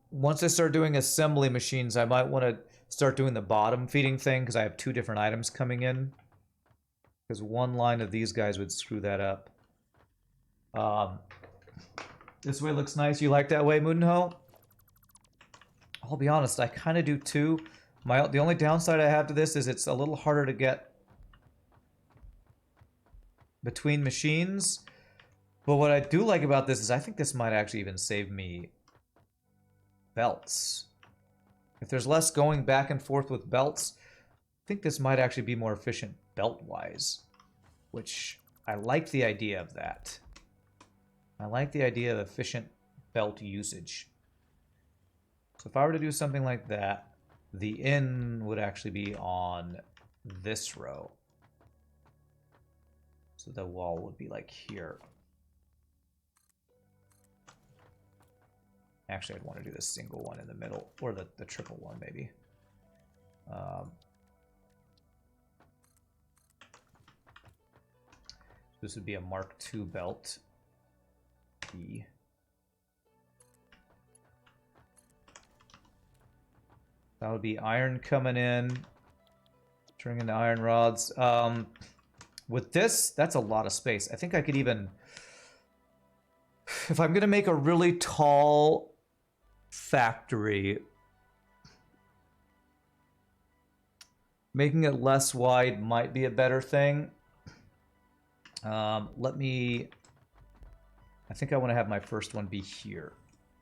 Speaker 1: Once I start doing assembly machines, I might want to start doing the bottom feeding thing, because I have two different items coming in. Because one line of these guys would screw that up. This way looks nice. You like that way, Moodenho? I'll be honest, I kind of do too. The only downside I have to this is it's a little harder to get between machines. But what I do like about this is I think this might actually even save me belts. If there's less going back and forth with belts, I think this might actually be more efficient belt-wise, which I like the idea of that. I like the idea of efficient belt usage. So if I were to do something like that, the in would actually be on this row. So the wall would be like here. Actually, I'd want to do the single one in the middle, or the triple one, maybe. This would be a Mark II belt. E. That would be iron coming in, turning into iron rods. With this, that's a lot of space. I think I could even, if I'm going to make a really tall factory, making it less wide might be a better thing. I think I want to have my first one be here.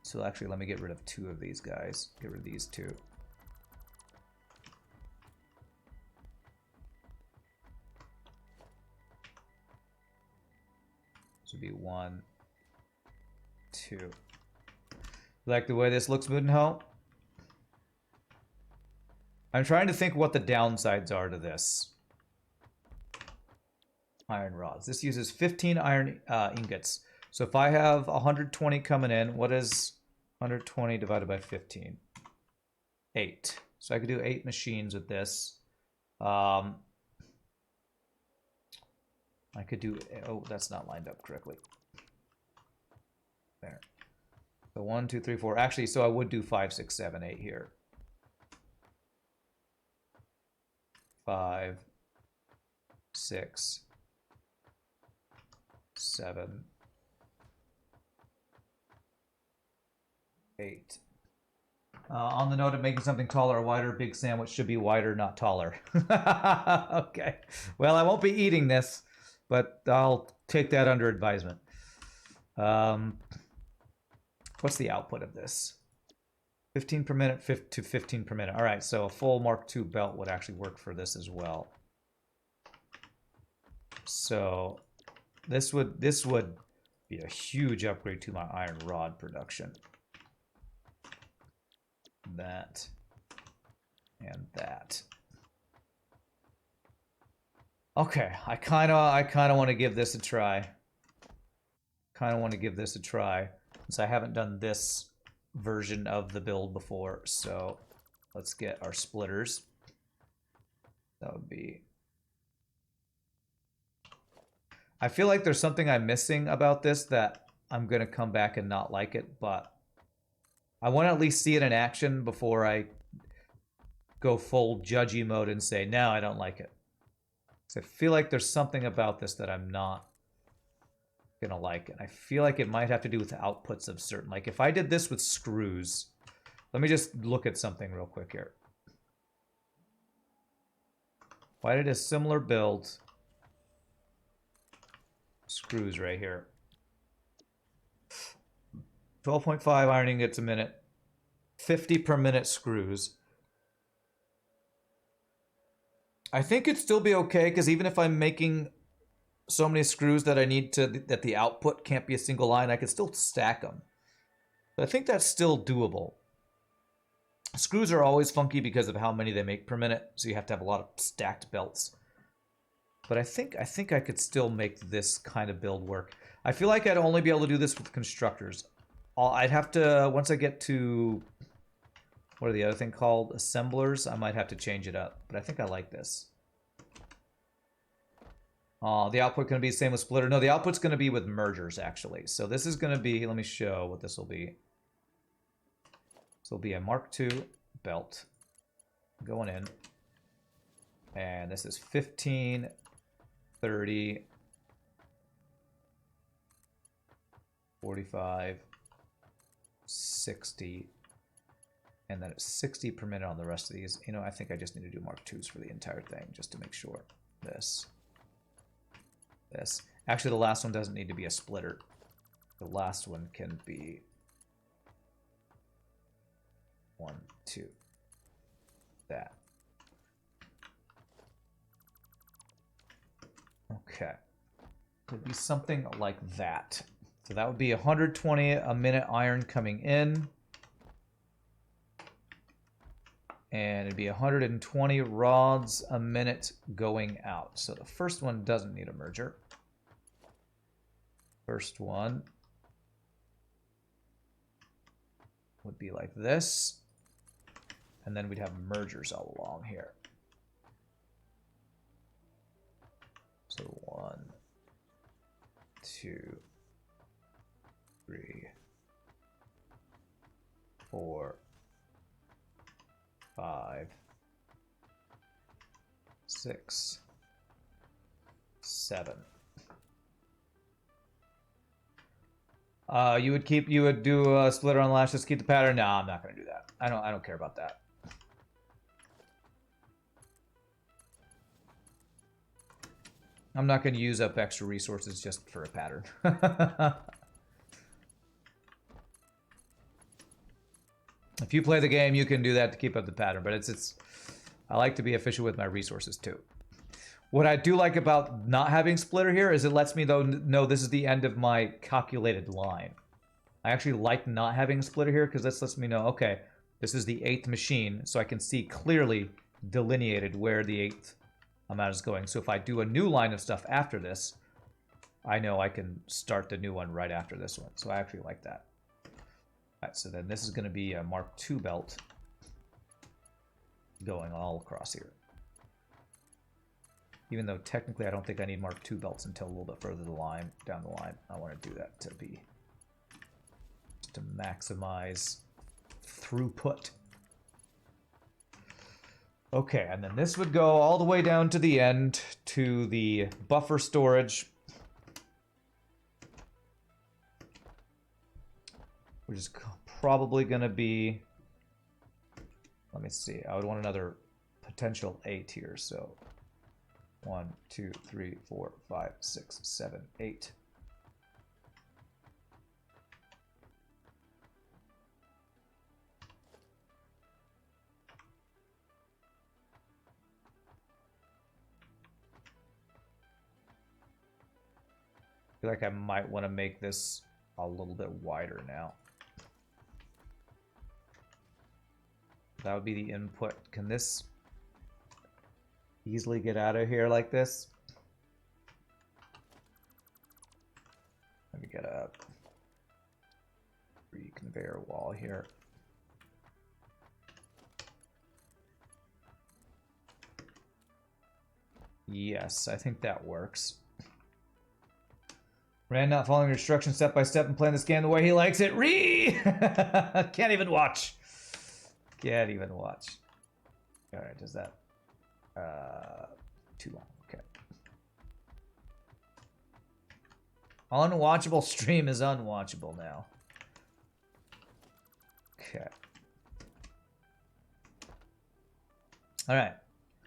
Speaker 1: So actually, let me get rid of two of these guys. Get rid of these two. This would be 1, 2. Like the way this looks, Moodenho? I'm trying to think what the downsides are to this. Iron rods. This uses 15 iron ingots. So if I have 120 coming in, what is 120 divided by 15? 8. So I could do 8 machines with this. I could do... Oh, that's not lined up correctly. There. So 1, 2, 3, 4. Actually, so I would do 5, 6, 7, 8 here. 5, 6, 7, 8. On the note of making something taller or wider, big sandwich should be wider, not taller. Okay. Well, I won't be eating this, but I'll take that under advisement. What's the output of this? 15 per minute to 15 per minute. All right, so a full Mark II belt would actually work for this as well. So this would be a huge upgrade to my iron rod production. that, and that. Okay, I kind of want to give this a try. Since I haven't done this version of the build before. So let's get our splitters. That would be... I feel like there's something I'm missing about this that I'm going to come back and not like it, but I want to at least see it in action before I go full judgy mode and say, no, I don't like it. So I feel like there's something about this that I'm not going to like. And I feel like it might have to do with the outputs of certain... Like if I did this with screws... Let me just look at something real quick here. If I did a similar build... Screws right here. 12.5 ironing ingots a minute. 50 per minute screws. I think it'd still be okay, because even if I'm making so many screws that I need to, that the output can't be a single line, I could still stack them. But I think that's still doable. Screws are always funky because of how many they make per minute, so you have to have a lot of stacked belts. But I think I could still make this kind of build work. I feel like I'd only be able to do this with constructors. I'd have to, once I get to, what are the other thing called? Assemblers, I might have to change it up. But I think I like this. The output going to be the same with splitter. No, the output's going to be with mergers, actually. So this is going to be, let me show what this will be. This will be a Mark II belt going in. And this is 15, 30, 45, 60, and then it's 60 per minute on the rest of these. You know, I think I just need to do Mark IIs for the entire thing just to make sure. This. Actually, the last one doesn't need to be a splitter. The last one can be 1, 2. That. Okay. Could be something like that. So that would be 120 a minute iron coming in. And it'd be 120 rods a minute going out. So the first one doesn't need a merger. First one would be like this. And then we'd have mergers all along here. So 1, 2, 3, 4, 5, 6, 7. You would do a splitter on lash, just keep the pattern. No, I'm not going to do that. I don't care about that. I'm not going to use up extra resources just for a pattern. If you play the game, you can do that to keep up the pattern, but I like to be efficient with my resources too. What I do like about not having splitter here is it lets me know this is the end of my calculated line. I actually like not having a splitter here because this lets me know, okay, this is the 8th machine, so I can see clearly delineated where the 8th amount is going. So if I do a new line of stuff after this, I know I can start the new one right after this one. So I actually like that. All right, so then this is going to be a Mark II belt going all across here. Even though technically I don't think I need Mark II belts until a little bit further down the line. I want to do that to maximize throughput. Okay, and then this would go all the way down to the end to the buffer storage, which is probably going to be, let me see, I would want another potential 8 here, so 1, 2, 3, 4, 5, 6, 7, 8. I feel like I might want to make this a little bit wider now. That would be the input. Can this easily get out of here like this? Let me get a conveyor wall here. Yes, I think that works. Rand not following instructions step by step and playing this game the way he likes it. Can't even watch. Can't even watch. All right, does that too long? Okay. Unwatchable stream is unwatchable now. Okay. All right.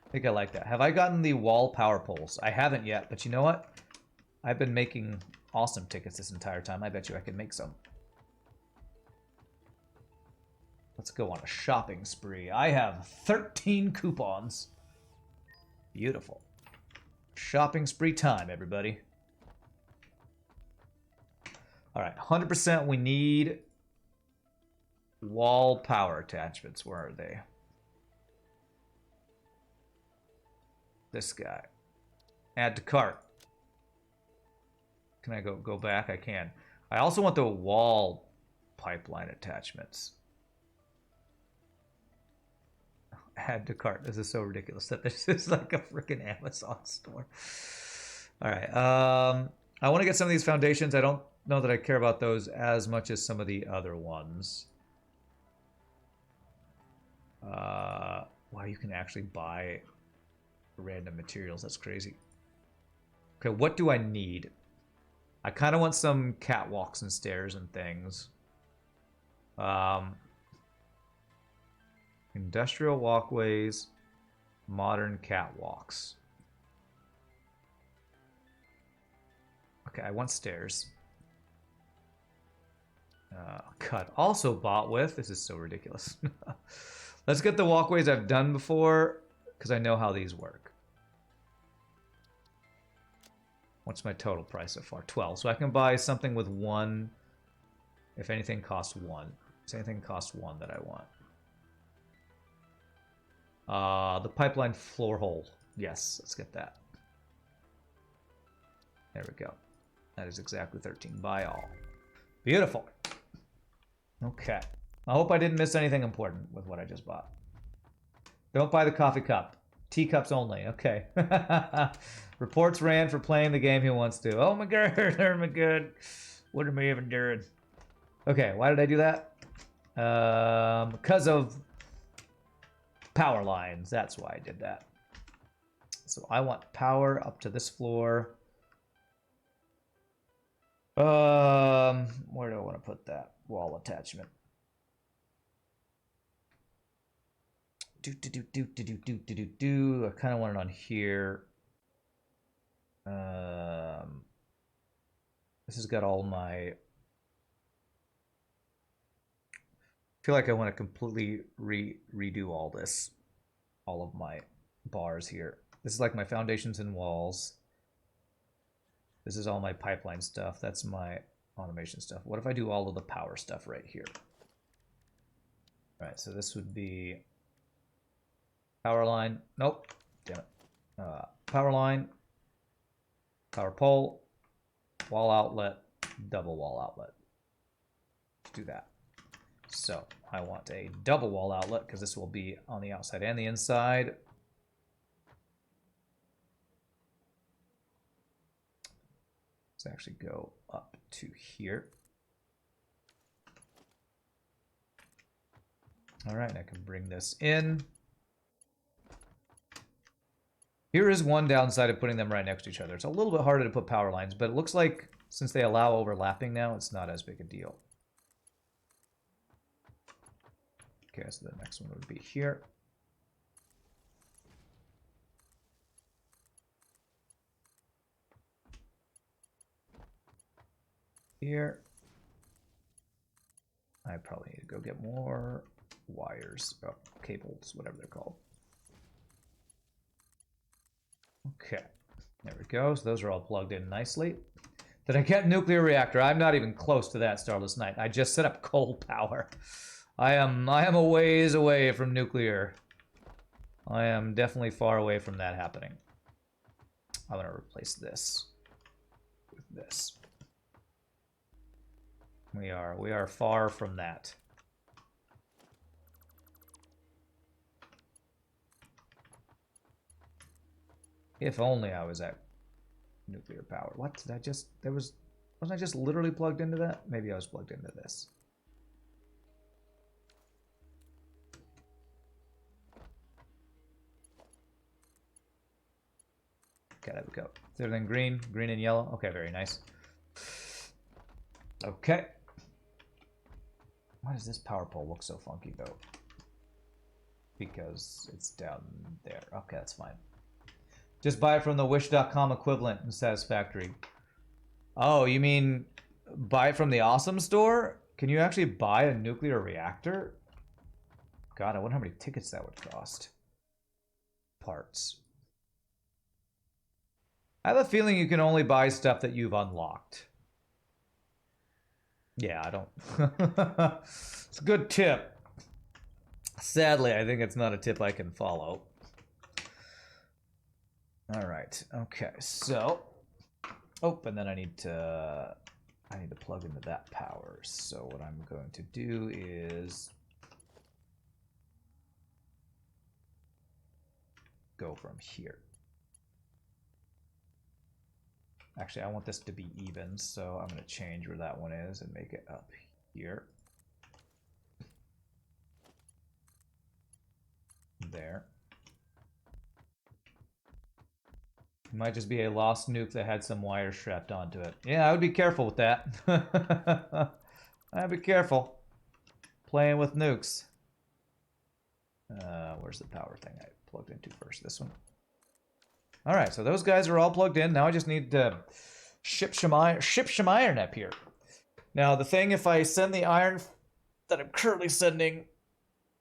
Speaker 1: I think I like that. Have I gotten the wall power poles? I haven't yet, but you know what? I've been making awesome tickets this entire time. I bet you I can make some. Let's go on a shopping spree. I have 13 coupons. Beautiful. Shopping spree time, everybody. All right, 100% we need wall power attachments. Where are they? This guy. Add to cart. Can I go back? I can. I also want the wall pipeline attachments. Add to cart. This is so ridiculous that this is like a freaking Amazon store. All right. I want to get some of these foundations. I don't know that I care about those as much as some of the other ones. Wow, you can actually buy random materials. That's crazy. Okay, what do I need? I kind of want some catwalks and stairs and things. Industrial walkways, modern catwalks. Okay, I want stairs. Cut. Also bought with. This is so ridiculous. Let's get the walkways I've done before, because I know how these work. What's my total price so far? 12. So I can buy something with 1 if anything costs 1. If anything costs 1 that I want. The pipeline floor hole. Yes, let's get that. There we go. That is exactly 13. Buy all. Beautiful. Okay. I hope I didn't miss anything important with what I just bought. Don't buy the coffee cup. Teacups only. Okay. Reports ran for playing the game he wants to. Oh my god. Oh my god. What am I even doing? Okay, why did I do that? Because of power lines. That's why I did that. So I want power up to this floor. Where do I want to put that wall attachment? I kind of want it on here. This has got all my... I feel like I want to completely redo all this. All of my bars here. This is like my foundations and walls. This is all my pipeline stuff. That's my automation stuff. What if I do all of the power stuff right here? All right, so this would be power line. Nope. Damn it. Power line. Power pole. Wall outlet. Double wall outlet. Let's do that. So I want a double wall outlet because this will be on the outside and the inside. Let's actually go up to here. All right, I can bring this in. Here is one downside of putting them right next to each other. It's a little bit harder to put power lines, but it looks like since they allow overlapping now, it's not as big a deal. Okay, so the next one would be here. Here. I probably need to go get more wires, oh, cables, whatever they're called. Okay, there we go. So those are all plugged in nicely. Did I get nuclear reactor? I'm not even close to that, Starless Knight. I just set up coal power. I am a ways away from nuclear. I am definitely far away from that happening. I'm gonna replace this with this. We are far from that. If only I was at nuclear power. What did I just, wasn't I just literally plugged into that? Maybe I was plugged into this. Okay, there we go. Is everything green? Green and yellow? Okay, very nice. Okay. Why does this power pole look so funky, though? Because it's down there. Okay, that's fine. Just buy it from the Wish.com equivalent in Satisfactory. Oh, you mean buy it from the Awesome Store? Can you actually buy a nuclear reactor? God, I wonder how many tickets that would cost. Parts. I have a feeling you can only buy stuff that you've unlocked. Yeah, I don't... It's a good tip. Sadly, I think it's not a tip I can follow. Alright, okay, so... Oh, and then I need to plug into that power. So what I'm going to do is... go from here. Actually, I want this to be even, so I'm going to change where that one is and make it up here. There. It might just be a lost nuke that had some wires strapped onto it. Yeah, I would be careful with that. I'd be careful. Playing with nukes. Where's the power thing I plugged into first? This one. Alright, so those guys are all plugged in. Now I just need to ship some iron up here. Now, the thing, if I send the iron that I'm currently sending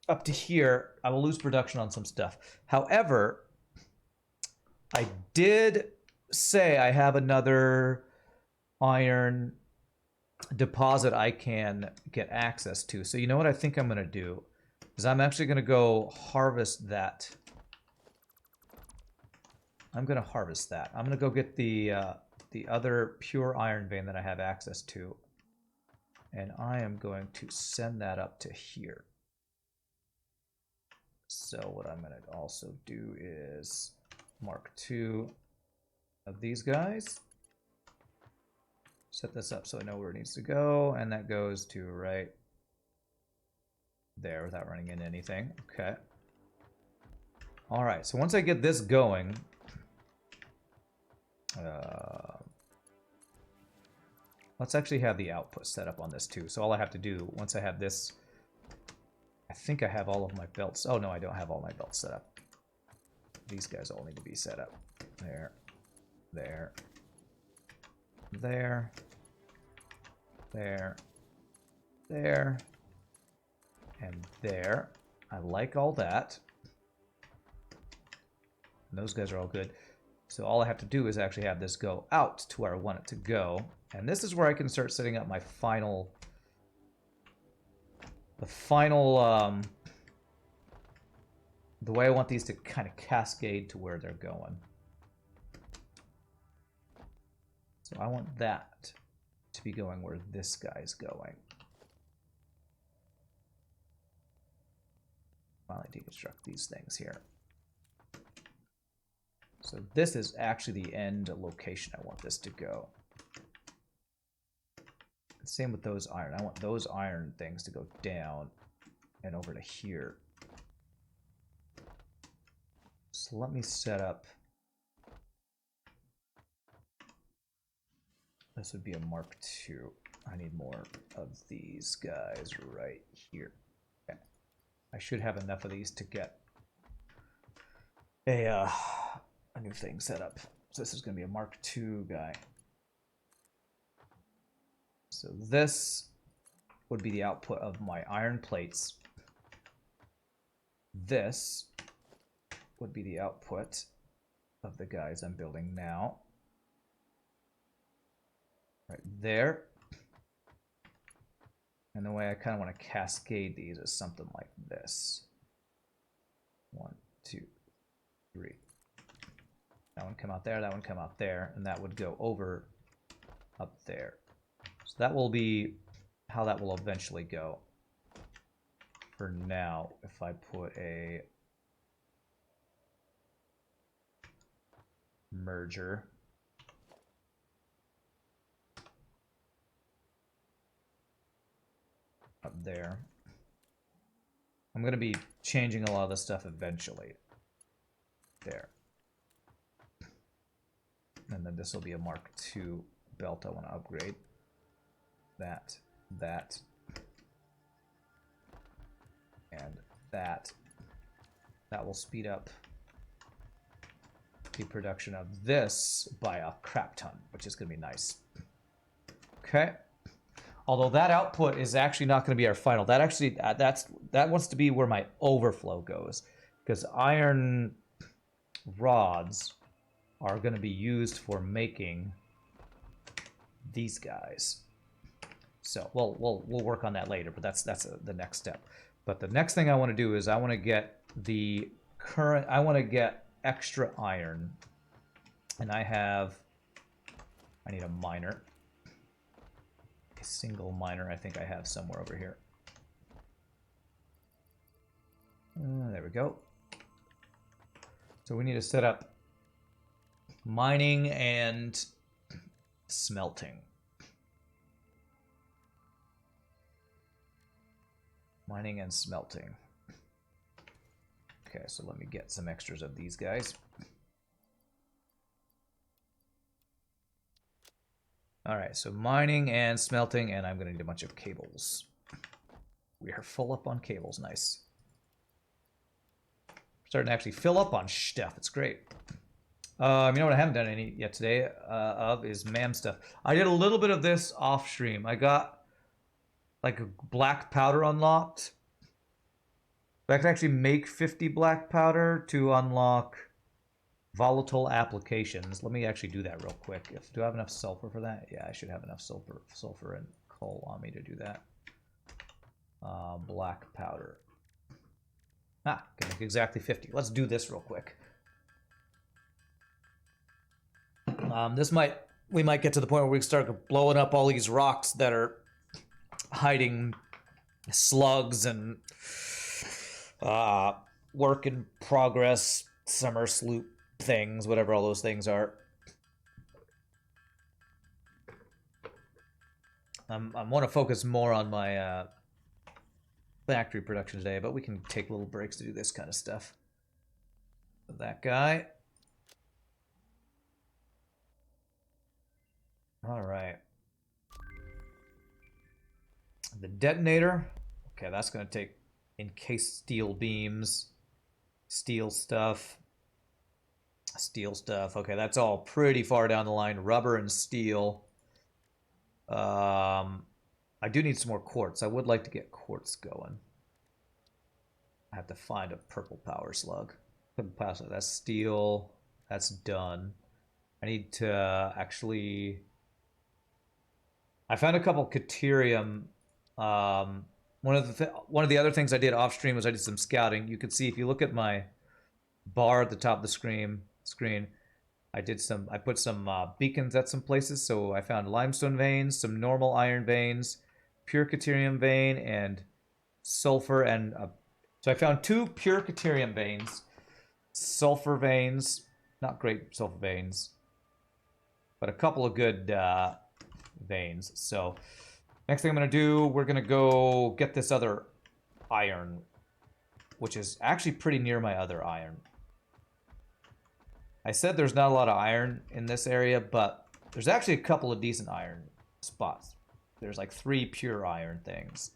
Speaker 1: up to here, I will lose production on some stuff. However, I did say I have another iron deposit I can get access to. So you know what I think I'm going to do? Is I'm actually going to go harvest that. I'm going to harvest that. I'm going to go get the other pure iron vein that I have access to. And I am going to send that up to here. So what I'm going to also do is mark 2 of these guys. Set this up so I know where it needs to go. And that goes to right there without running into anything. Okay. All right. So once I get this going... let's actually have the output set up on this too. So all I have to do, once I have this, I think I have all of my belts. Oh no, I don't have all my belts set up. These guys all need to be set up. There, there, there, there, there, and there. I like all that. And those guys are all good. So all I have to do is actually have this go out to where I want it to go. And this is where I can start setting up my final... the way I want these to kind of cascade to where they're going. So I want that to be going where this guy's going. Finally deconstruct these things here. So this is actually the end location I want this to go. Same with those iron. I want those iron things to go down and over to here. So let me set up. This would be a Mark II. I need more of these guys right here. Okay. I should have enough of these to get a new thing set up. So this is going to be a Mark II guy. So this would be the output of my iron plates. This would be the output of the guys I'm building now. Right there. And the way I kind of want to cascade these is something like this. 1, 2, 3. That one come out there, that one come out there, and that would go over up there. So that will be how that will eventually go. For now, if I put a merger up there, I'm going to be changing a lot of this stuff eventually. There. And then this will be a Mark II belt I want to upgrade. That. And that. That will speed up the production of this by a crap ton, which is going to be nice. Okay. Although that output is actually not going to be our final. That actually, that wants to be where my overflow goes. Because iron rods are going to be used for making these guys. So we'll work on that later, but that's the next step. But the next thing I want to do is I want to get extra iron, and I need a miner, a single miner. I think I have somewhere over here. There we go. So we need to set up mining and smelting. Mining and smelting. Okay, so let me get some extras of these guys. Alright, so mining and smelting, and I'm going to need a bunch of cables. We are full up on cables, nice. Starting to actually fill up on stuff, it's great. You know what I haven't done any yet today of is MAM stuff. I did a little bit of this off stream. I got like a black powder unlocked. I can actually make 50 black powder to unlock volatile applications. Let me actually do that real quick. Do I have enough sulfur for that? Yeah, I should have enough sulfur and coal on me to do that. Black powder. Can make exactly 50. Let's do this real quick. We might get to the point where we start blowing up all these rocks that are hiding slugs and work in progress, summer sloop things, whatever all those things are. I want to focus more on my factory production today, but we can take little breaks to do this kind of stuff. That guy. All right. The detonator. Okay, that's going to take encased steel beams, steel stuff. Okay, that's all pretty far down the line. Rubber and steel. I do need some more quartz. I would like to get quartz going. I have to find a purple power slug. That's steel. That's done. I need to actually... I found a couple Caterium. One of the other things I did off stream was I did some scouting. You can see if you look at my bar at the top of the screen, I put some beacons at some places. So I found limestone veins, some normal iron veins, pure Caterium vein, and sulfur. And so I found 2 pure Caterium veins, sulfur veins, not great sulfur veins, but a couple of good veins. So next thing I'm going to do, we're going to go get this other iron, which is actually pretty near my other iron. I said there's not a lot of iron in this area, but there's actually a couple of decent iron spots. There's like 3 pure iron things.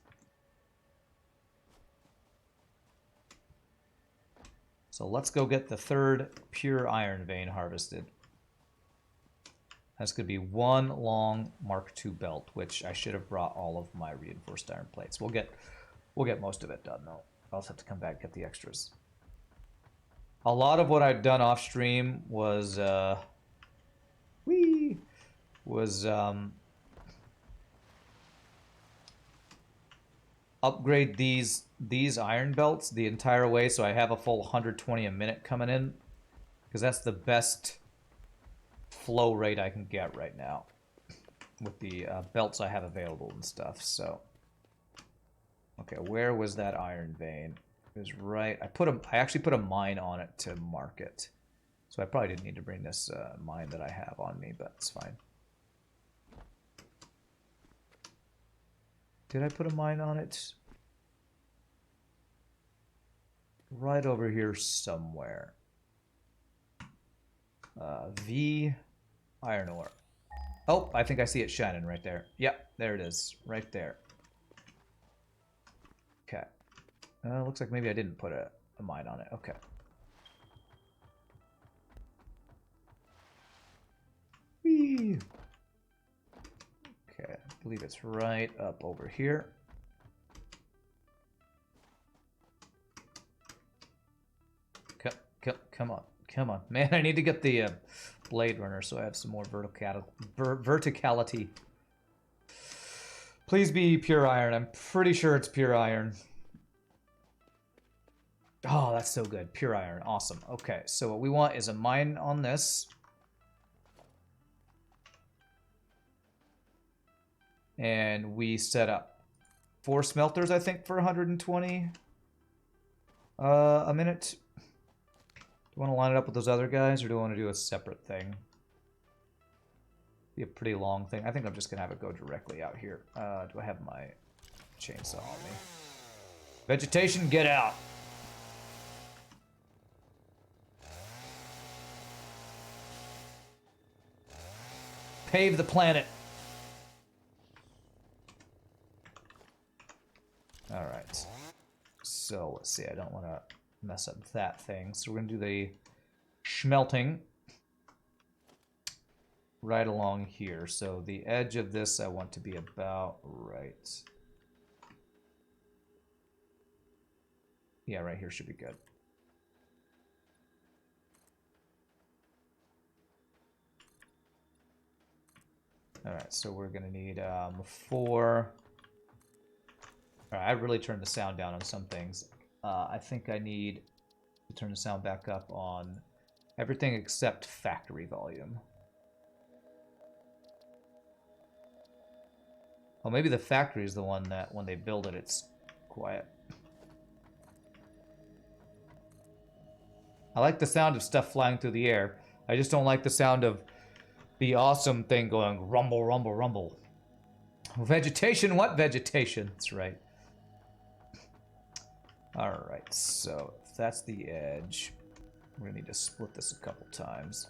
Speaker 1: So let's go get the 3rd pure iron vein harvested. That's going to be 1 long Mark II belt, which I should have brought all of my reinforced iron plates. We'll get most of it done though. I'll also have to come back and get the extras. A lot of what I'd done off stream was upgrade these iron belts the entire way so I have a full 120 a minute coming in, because that's the best flow rate I can get right now with the belts I have available and stuff. So, okay, where was that iron vein? It was right. I actually put a mine on it to mark it. So I probably didn't need to bring this mine that I have on me, but it's fine. Did I put a mine on it? Right over here somewhere. V iron ore. Oh, I think I see it shining right there. Yep, there it is. Right there. Okay. Looks like maybe I didn't put a mine on it. Okay. Whee! Okay, I believe it's right up over here. Come on. Come on. Man, I need to get the Blade Runner so I have some more verticality. Please be pure iron. I'm pretty sure it's pure iron. Oh, that's so good. Pure iron. Awesome. Okay, so what we want is a mine on this. And we set up 4 smelters, I think, for 120 a minute. Do you want to line it up with those other guys, or do I want to do a separate thing? Be a pretty long thing. I think I'm just going to have it go directly out here. Do I have my chainsaw on me? Vegetation, get out! Pave the planet. Alright. So, let's see. I don't want to mess up that thing. So we're going to do the smelting right along here. So the edge of this I want to be about right. Yeah, right here should be good. Alright, so we're going to need 4... Alright, I really turned the sound down on some things. I think I need to turn the sound back up on everything except factory volume. Well, maybe the factory is the one that when they build it, it's quiet. I like the sound of stuff flying through the air. I just don't like the sound of the awesome thing going rumble, rumble, rumble. Vegetation? What vegetation? That's right. Alright, so if that's the edge, we're going to need to split this a couple times.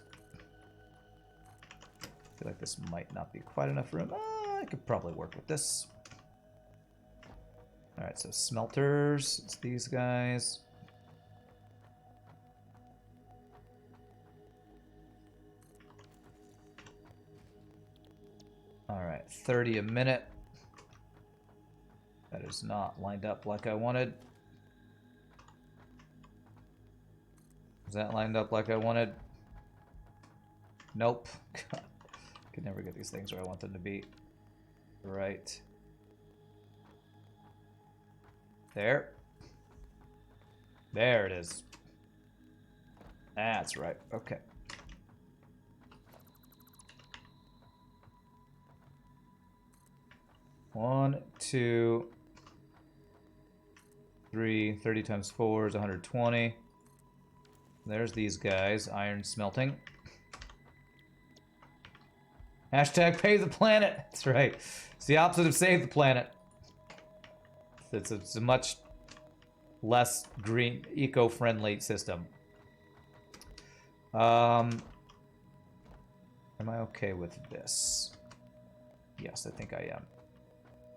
Speaker 1: I feel like this might not be quite enough room. I could probably work with this. Alright, so smelters, it's these guys. Alright, 30 a minute. That is not lined up like I wanted. Is that lined up like I wanted? Nope. God. Could never get these things where I want them to be. Right. There. There it is. That's right. Okay. One, 2, 3, 30 times 4 is 120. There's these guys, iron smelting. Hashtag pave the planet. That's right. It's the opposite of save the planet. It's a much less green, eco-friendly system. Am I okay with this? Yes, I think I am.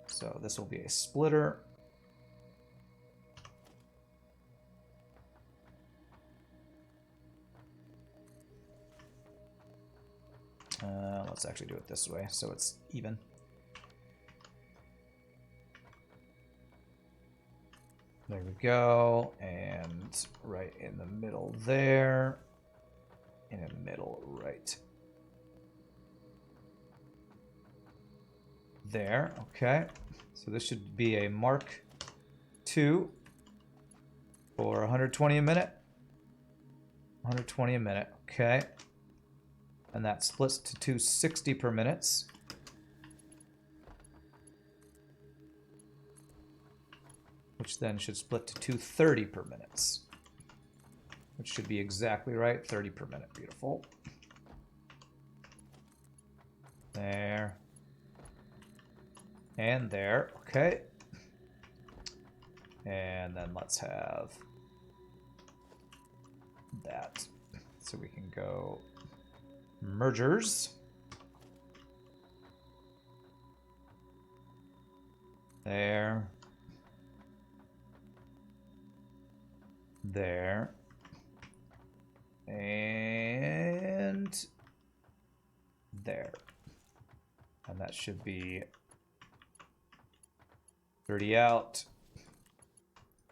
Speaker 1: So this will be a splitter. Let's actually do it this way so it's even. There we go. And right in the middle there. In the middle right. There, okay. So this should be a mark 2 for 120 a minute. 120 a minute, okay. And that splits to 260 per minute. Which then should split to 230 per minute. Which should be exactly right, 30 per minute, beautiful. There. And there, okay. And then let's have that. So we can go mergers. There. There. And there. And that should be 30 out,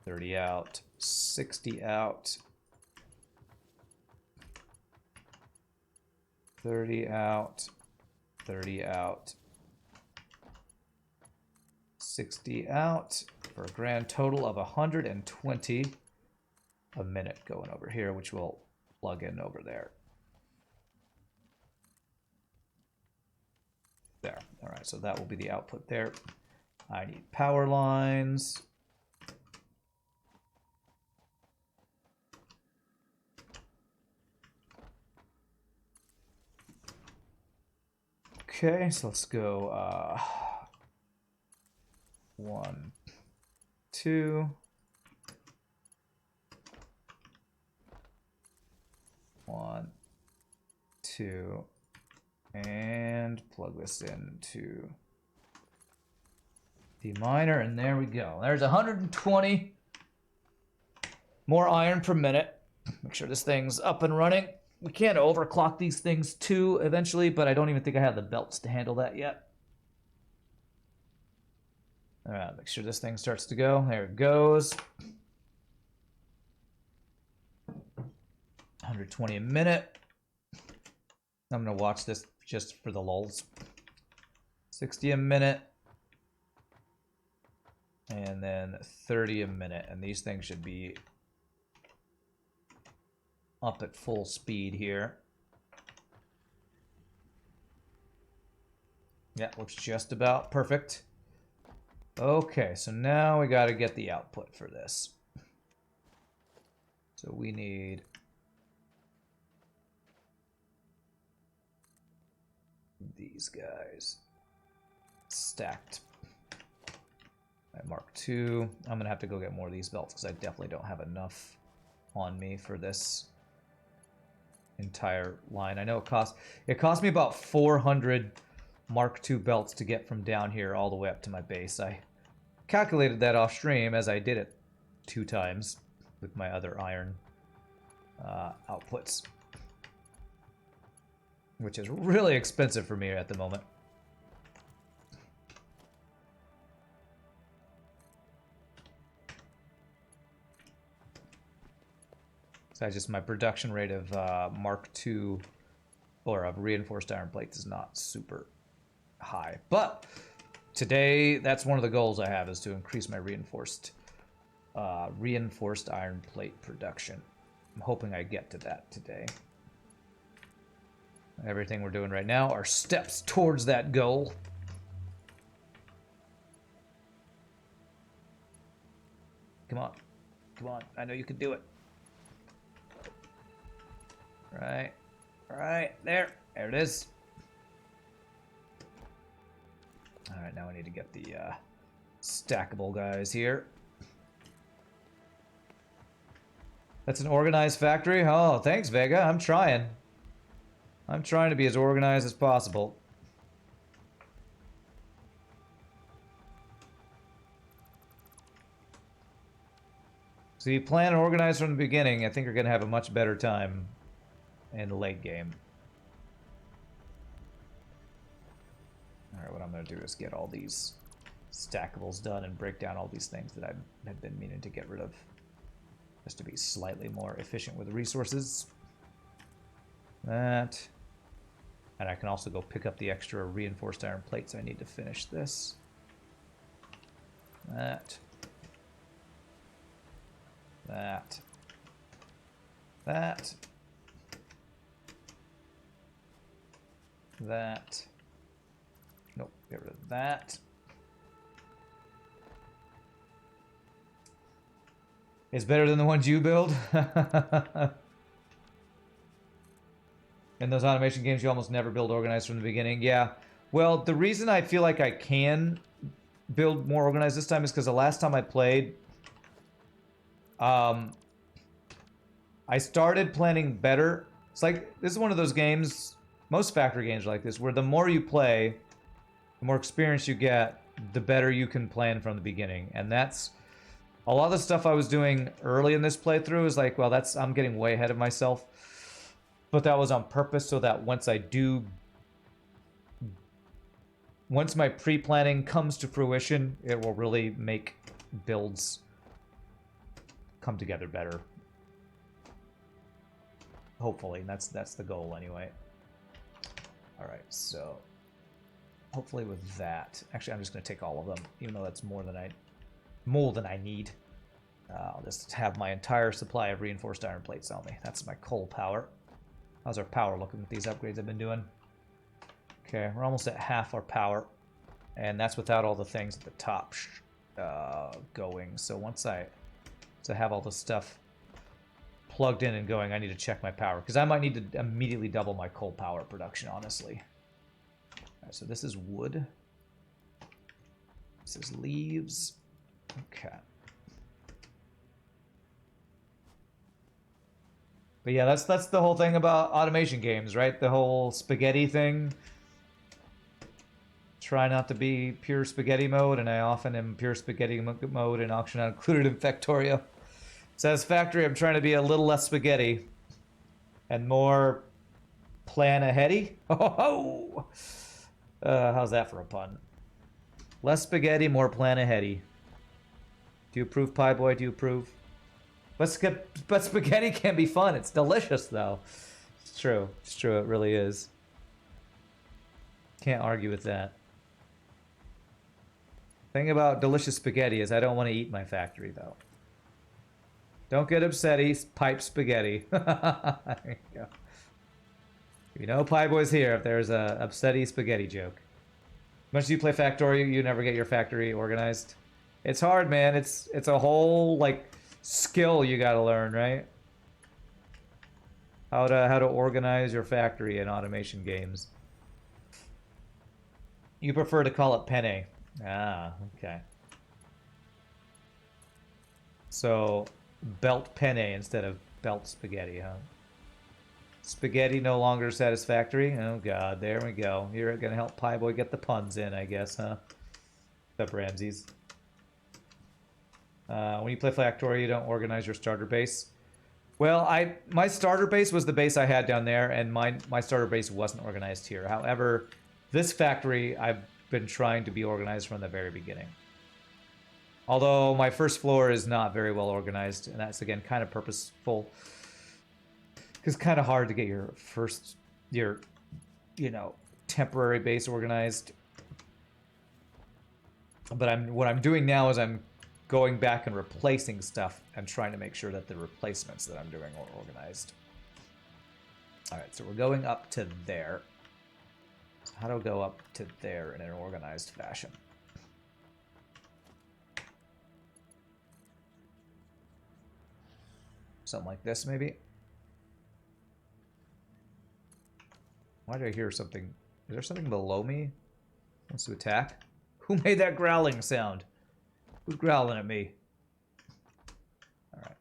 Speaker 1: 30 out, 60 out, 30 out, 30 out, 60 out, for a grand total of 120 a minute going over here, which we'll plug in over there. There. All right, so that will be the output there. I need power lines. Okay, so let's go 1, 2. 1, 2, and plug this into the miner, and there we go. There's 120 more iron per minute. Make sure this thing's up and running. We can't overclock these things too eventually, but I don't even think I have the belts to handle that yet. All right, make sure this thing starts to go. There it goes. 120 a minute. I'm going to watch this just for the lulz. 60 a minute. And then 30 a minute. And these things should be up at full speed here. Yeah, looks just about perfect. Okay, so now we got to get the output for this. So we need these guys stacked. At Mark II. I'm gonna have to go get more of these belts because I definitely don't have enough on me for this entire line. I know it cost me about 400 Mark II belts to get from down here all the way up to my base. I calculated that off stream as I did it 2 times with my other iron outputs, which is really expensive for me at the moment. So my production rate of Mark II or of reinforced iron plates is not super high. But today, that's one of the goals I have, is to increase my reinforced iron plate production. I'm hoping I get to that today. Everything we're doing right now are steps towards that goal. Come on. Come on. I know you can do it. Right. Right. There. There it is. Alright, now I need to get the stackable guys here. That's an organized factory? Oh, thanks, Vega. I'm trying. I'm trying to be as organized as possible. So you plan and organize from the beginning, I think you're going to have a much better time in the late game. Alright, what I'm going to do is get all these stackables done and break down all these things that I have been meaning to get rid of, just to be slightly more efficient with the resources. That. And I can also go pick up the extra reinforced iron plates I need to finish this. That. That. That. That. Nope, get rid of that. It's better than the ones you build. In those automation games, you almost never build organized from the beginning. Yeah. Well, the reason I feel like I can build more organized this time is because the last time I played, I started planning better. It's like, this is one of those games, most factory games are like this, where the more you play, the more experience you get, the better you can plan from the beginning. And that's a lot of the stuff I was doing early in this playthrough is like, well, I'm getting way ahead of myself. But that was on purpose so that once my pre-planning comes to fruition, it will really make builds come together better. Hopefully, that's the goal anyway. All right, so hopefully with that, actually, I'm just going to take all of them, even though that's more than I need. I'll just have my entire supply of reinforced iron plates on me. That's my coal power. How's our power looking with these upgrades I've been doing? Okay, we're almost at half our power, and that's without all the things at the top going. So once I have all the stuff plugged in and going, I need to check my power, because I might need to immediately double my coal power production, honestly. All right, so this is wood. This is leaves. Okay. But yeah, that's the whole thing about automation games, right? The whole spaghetti thing. Try not to be pure spaghetti mode, and I often am pure spaghetti mode in Auction Not Included in Factorio. Satisfactory, I'm trying to be a little less spaghetti and more plan aheady. Oh, how's that for a pun? Less spaghetti, more plan aheady. Do you approve, Pie Boy? Do you approve? But spaghetti can be fun. It's delicious, though. It's true. It's true. It really is. Can't argue with that. Thing about delicious spaghetti is I don't want to eat my factory, though. Don't get upsetty. Pipe spaghetti. There you go. You know Pie Boy's here if there's a upsetty spaghetti joke. As much as you play Factorio, you never get your factory organized. It's hard, man. It's a whole, like, skill you gotta learn, right? How to organize your factory in automation games. You prefer to call it penne. Ah, okay. So, belt penne instead of belt spaghetti, huh? Spaghetti no longer satisfactory? Oh god, there we go. You're gonna help Pie Boy get the puns in, I guess, huh? What's up, Ramses? When you play Factorio, you don't organize your starter base. Well, my starter base was the base I had down there, and my starter base wasn't organized here. However, this factory, I've been trying to be organized from the very beginning. Although my first floor is not very well organized, and that's, again, kind of purposeful. Because it's kind of hard to get your temporary base organized. But what I'm doing now is I'm going back and replacing stuff and trying to make sure that the replacements that I'm doing are organized. All right, so we're going up to there. So how do we go up to there in an organized fashion? Something like this, maybe? Why do I hear something? Is there something below me? Wants to attack? Who made that growling sound? Who's growling at me? Alright.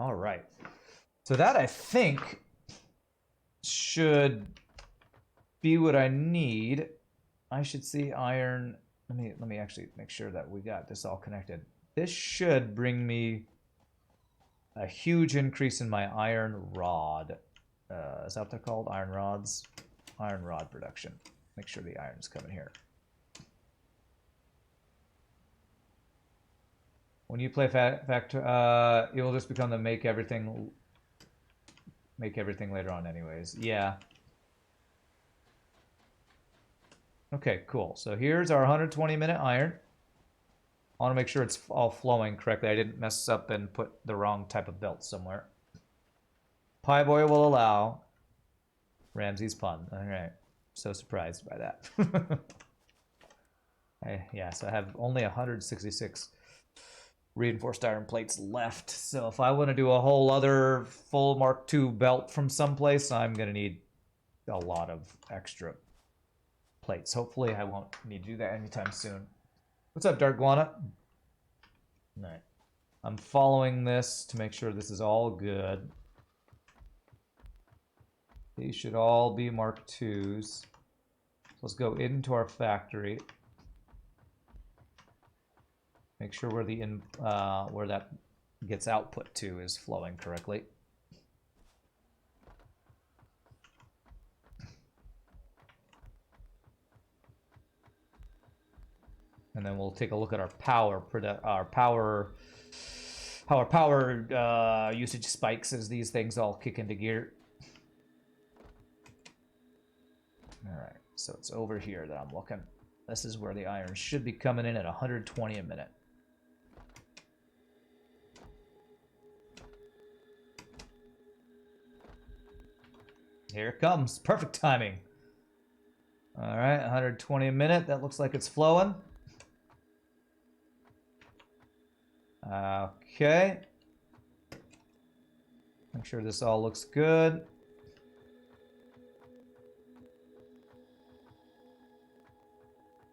Speaker 1: Alright. So that, I think, should be what I need. I should see iron. Let me actually make sure that we got this all connected. This should bring me a huge increase in my iron rod. Is that what they're called? Iron rods? Iron rod production. Make sure the iron's coming here. When you play it will just become the make everything later on anyways. Yeah. Okay, cool. So here's our 120-minute iron. I want to make sure it's all flowing correctly. I didn't mess up and put the wrong type of belt somewhere. Pie Boy will allow. Ramsey's pun. All right. So surprised by that. Yeah, so I have only 166 reinforced iron plates left. So if I want to do a whole other full Mark II belt from someplace, I'm going to need a lot of extra plates. Hopefully I won't need to do that anytime soon. What's up, Dark Guana? All right. I'm following this to make sure this is all good. These should all be Mark IIs. So let's go into our factory. Make sure where the where that gets output to is flowing correctly. And then we'll take a look at our power how our power usage spikes as these things all kick into gear. All right, so it's over here that I'm looking. This is where the iron should be coming in at 120 a minute. Here it comes. Perfect timing. All right, 120 a minute. That looks like it's flowing. Okay. Make sure this all looks good.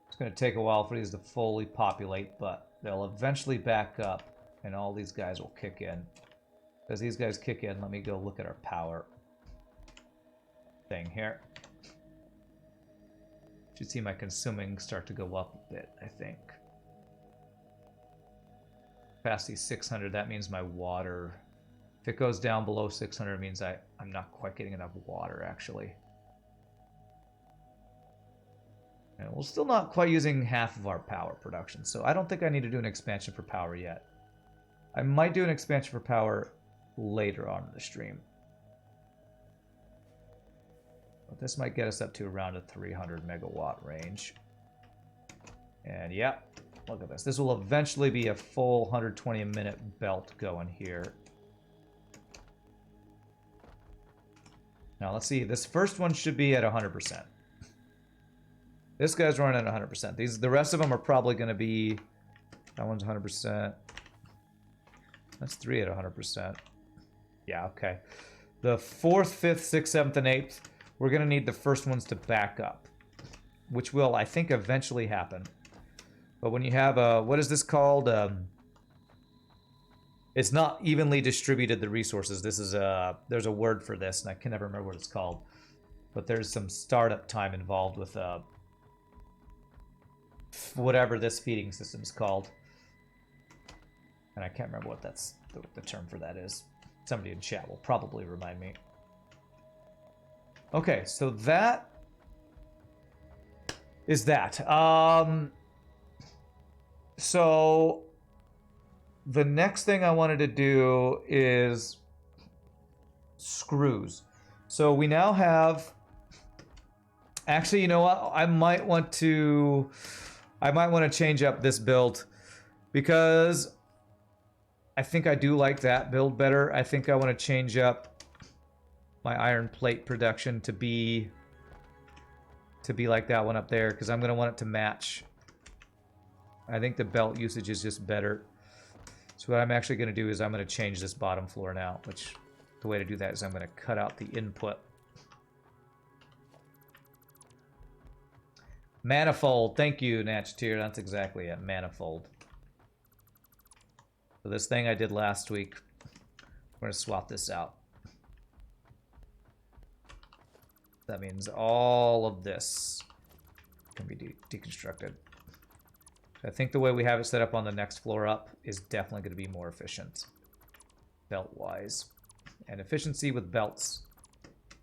Speaker 1: It's going to take a while for these to fully populate, but they'll eventually back up, and all these guys will kick in. As these guys kick in, let me go look at our power thing here. Should see my consuming start to go up a bit, I think. Past these 600, that means my water. If it goes down below 600, it means I'm not quite getting enough water, actually. And we're still not quite using half of our power production, so I don't think I need to do an expansion for power yet. I might do an expansion for power later on in the stream. But this might get us up to around a 300 megawatt range. And yeah, look at this. This will eventually be a full 120 a minute belt going here. Now let's see. This first one should be at 100%. This guy's running at 100%. The rest of them are probably going to be... That one's 100%. That's 3 at 100%. Yeah, okay. The 4th, 5th, 6th, 7th, and 8th, we're going to need the first ones to back up, which will, I think, eventually happen. But when you have a... What is this called? It's not evenly distributed, the resources. This is a... There's a word for this, and I can never remember what it's called. But there's some startup time involved with... whatever this feeding system is called. And I can't remember what that's the term for that is. Somebody in chat will probably remind me. Okay, so that is that. So the next thing I wanted to do is screws. So we now have... Actually, you know what? I might want to change up this build because I think I do like that build better. I think I want to change up my iron plate production to be like that one up there because I'm going to want it to match. I think the belt usage is just better. So what I'm actually going to do is I'm going to change this bottom floor now, which the way to do that is I'm going to cut out the input. Manifold. Thank you, Natchtier. That's exactly it. Manifold. So this thing I did last week, we're going to swap this out. That means all of this can be deconstructed. I think the way we have it set up on the next floor up is definitely going to be more efficient, belt-wise. And efficiency with belts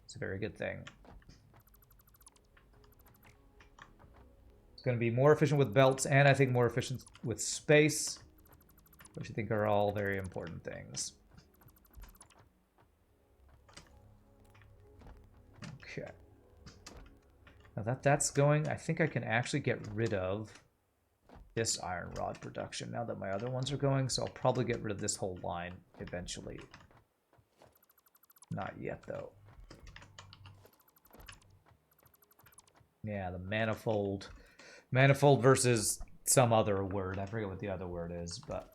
Speaker 1: is a very good thing. It's going to be more efficient with belts, and I think more efficient with space, which I think are all very important things. Okay. Now that's going, I think I can actually get rid of this iron rod production now that my other ones are going, so I'll probably get rid of this whole line eventually. Not yet, though. Yeah, the manifold. Manifold versus some other word. I forget what the other word is, but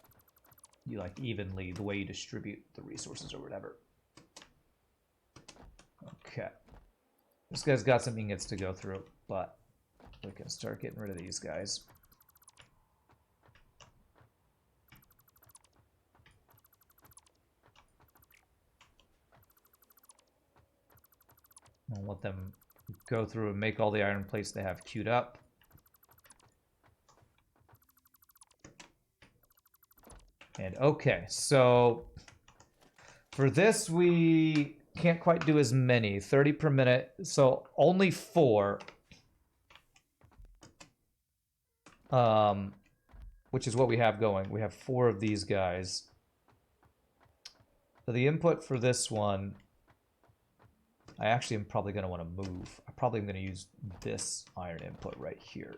Speaker 1: you like evenly, the way you distribute the resources or whatever. Okay. This guy's got some ingots to go through, but we can start getting rid of these guys. I'll let them go through and make all the iron plates they have queued up. And okay, so for this we can't quite do as many. 30 per minute, so only 4. Which is what we have going. We have 4 of these guys. So the input for this one, I actually am probably going to want to move. I probably am going to use this iron input right here.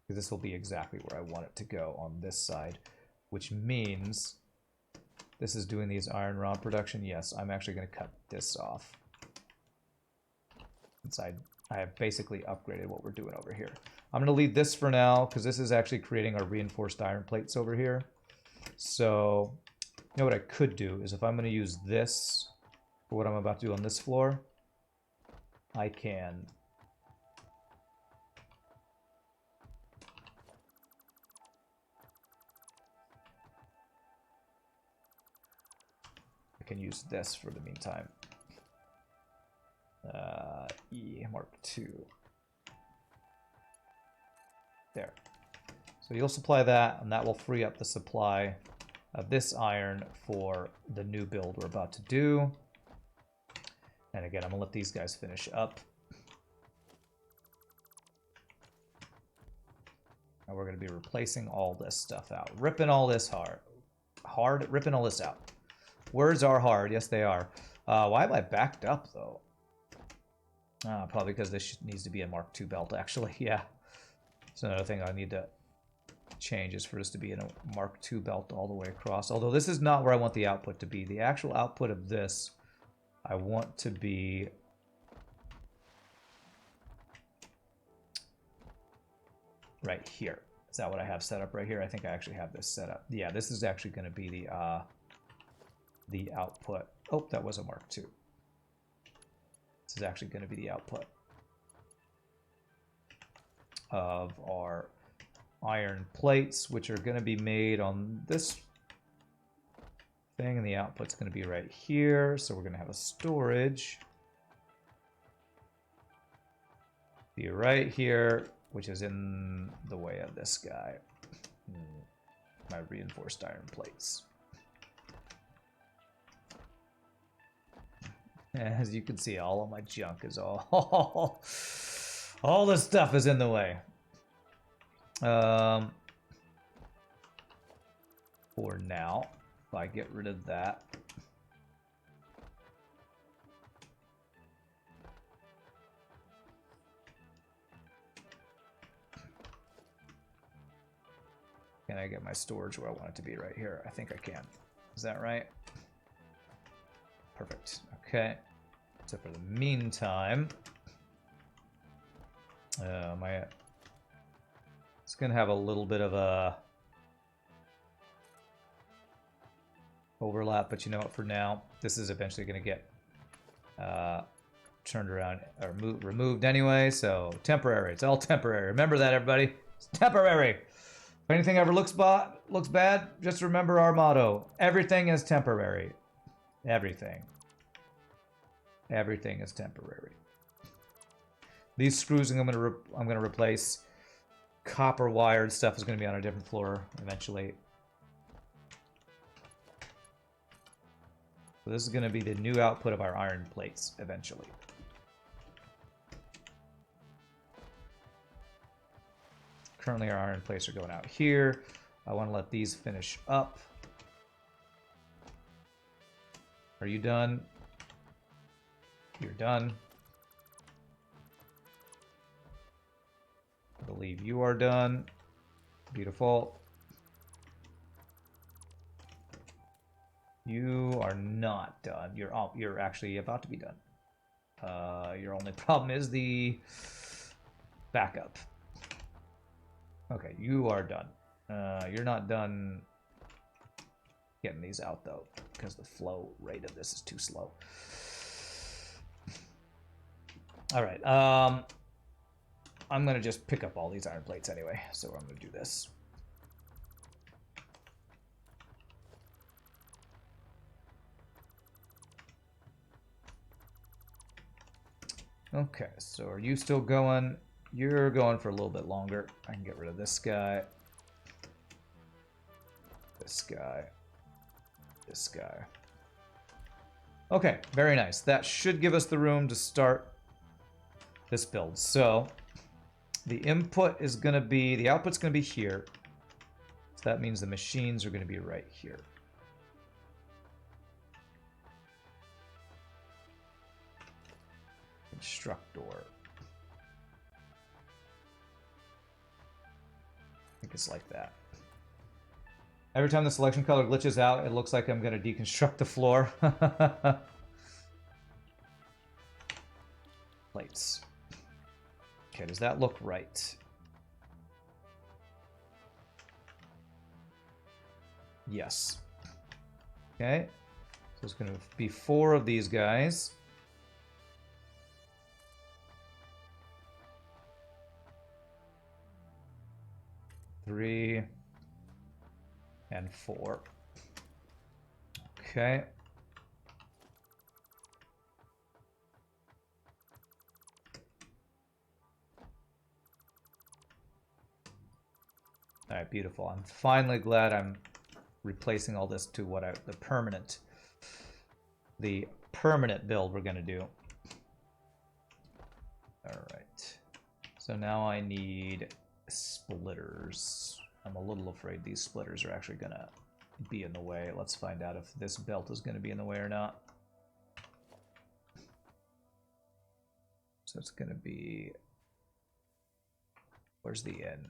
Speaker 1: Because this will be exactly where I want it to go on this side. Which means this is doing these iron rod production. Yes, I'm actually going to cut this off. Inside, I have basically upgraded what we're doing over here. I'm going to leave this for now because this is actually creating our reinforced iron plates over here. So, you know what I could do is if I'm going to use this for what I'm about to do on this floor, I can use this for the meantime. Mark II. There. So you'll supply that, and that will free up the supply of this iron for the new build we're about to do. And again, I'm going to let these guys finish up. And we're going to be replacing all this stuff out. Ripping all this ripping all this out. Words are hard. Yes, they are. Why am I backed up, though? Probably because this needs to be a Mark II belt, actually. Yeah. It's another thing I need to change is for this to be in a Mark II belt all the way across. Although this is not where I want the output to be. The actual output of this, I want to be right here. Is that what I have set up right here? I think I actually have this set up. Yeah, this is actually going to be the output. Oh, that was a Mark II. This is actually going to be the output of our iron plates, which are going to be made on this thing, and the output's going to be right here. So we're going to have a storage be right here, which is in the way of this guy. My reinforced iron plates. As you can see, all of my junk is all this stuff is in the way. For now, if I get rid of that, can I get my storage where I want it to be right here? I think I can. Is that right? Perfect. Okay. So for the meantime, it's gonna have a little bit of a overlap, but you know what? For now, this is eventually gonna get turned around or removed anyway. So temporary. It's all temporary. Remember that, everybody. It's temporary. If anything ever looks bad, just remember our motto: everything is temporary. Everything. Everything is temporary. These screws I'm gonna replace. Copper wired stuff is gonna be on a different floor eventually. So this is gonna be the new output of our iron plates eventually. Currently our iron plates are going out here. I want to let these finish up. Are you done? You're done. I believe believe you are done. Beautiful. You are not done. You're actually about to be done. Your only problem is the backup. Okay, you are done. You're not done getting these out, though, because the flow rate of this is too slow. All right. I'm going to just pick up all these iron plates anyway, so I'm going to do this. Okay, so are you still going? You're going for a little bit longer. I can get rid of this guy. This guy. This guy. Okay, very nice. That should give us the room to start this build. So the input is going to be, the output's going to be here. So that means the machines are going to be right here. Constructor. I think it's like that. Every time the selection color glitches out, it looks like I'm going to deconstruct the floor. Plates. Okay, does that look right? Yes. Okay. So it's going to be 4 of these guys. Three and 4. Okay. All right, beautiful. I'm finally glad I'm replacing all this to what the permanent build we're going to do. All right. So now I need splitters. I'm a little afraid these splitters are actually going to be in the way. Let's find out if this belt is going to be in the way or not. So it's going to be... Where's the N?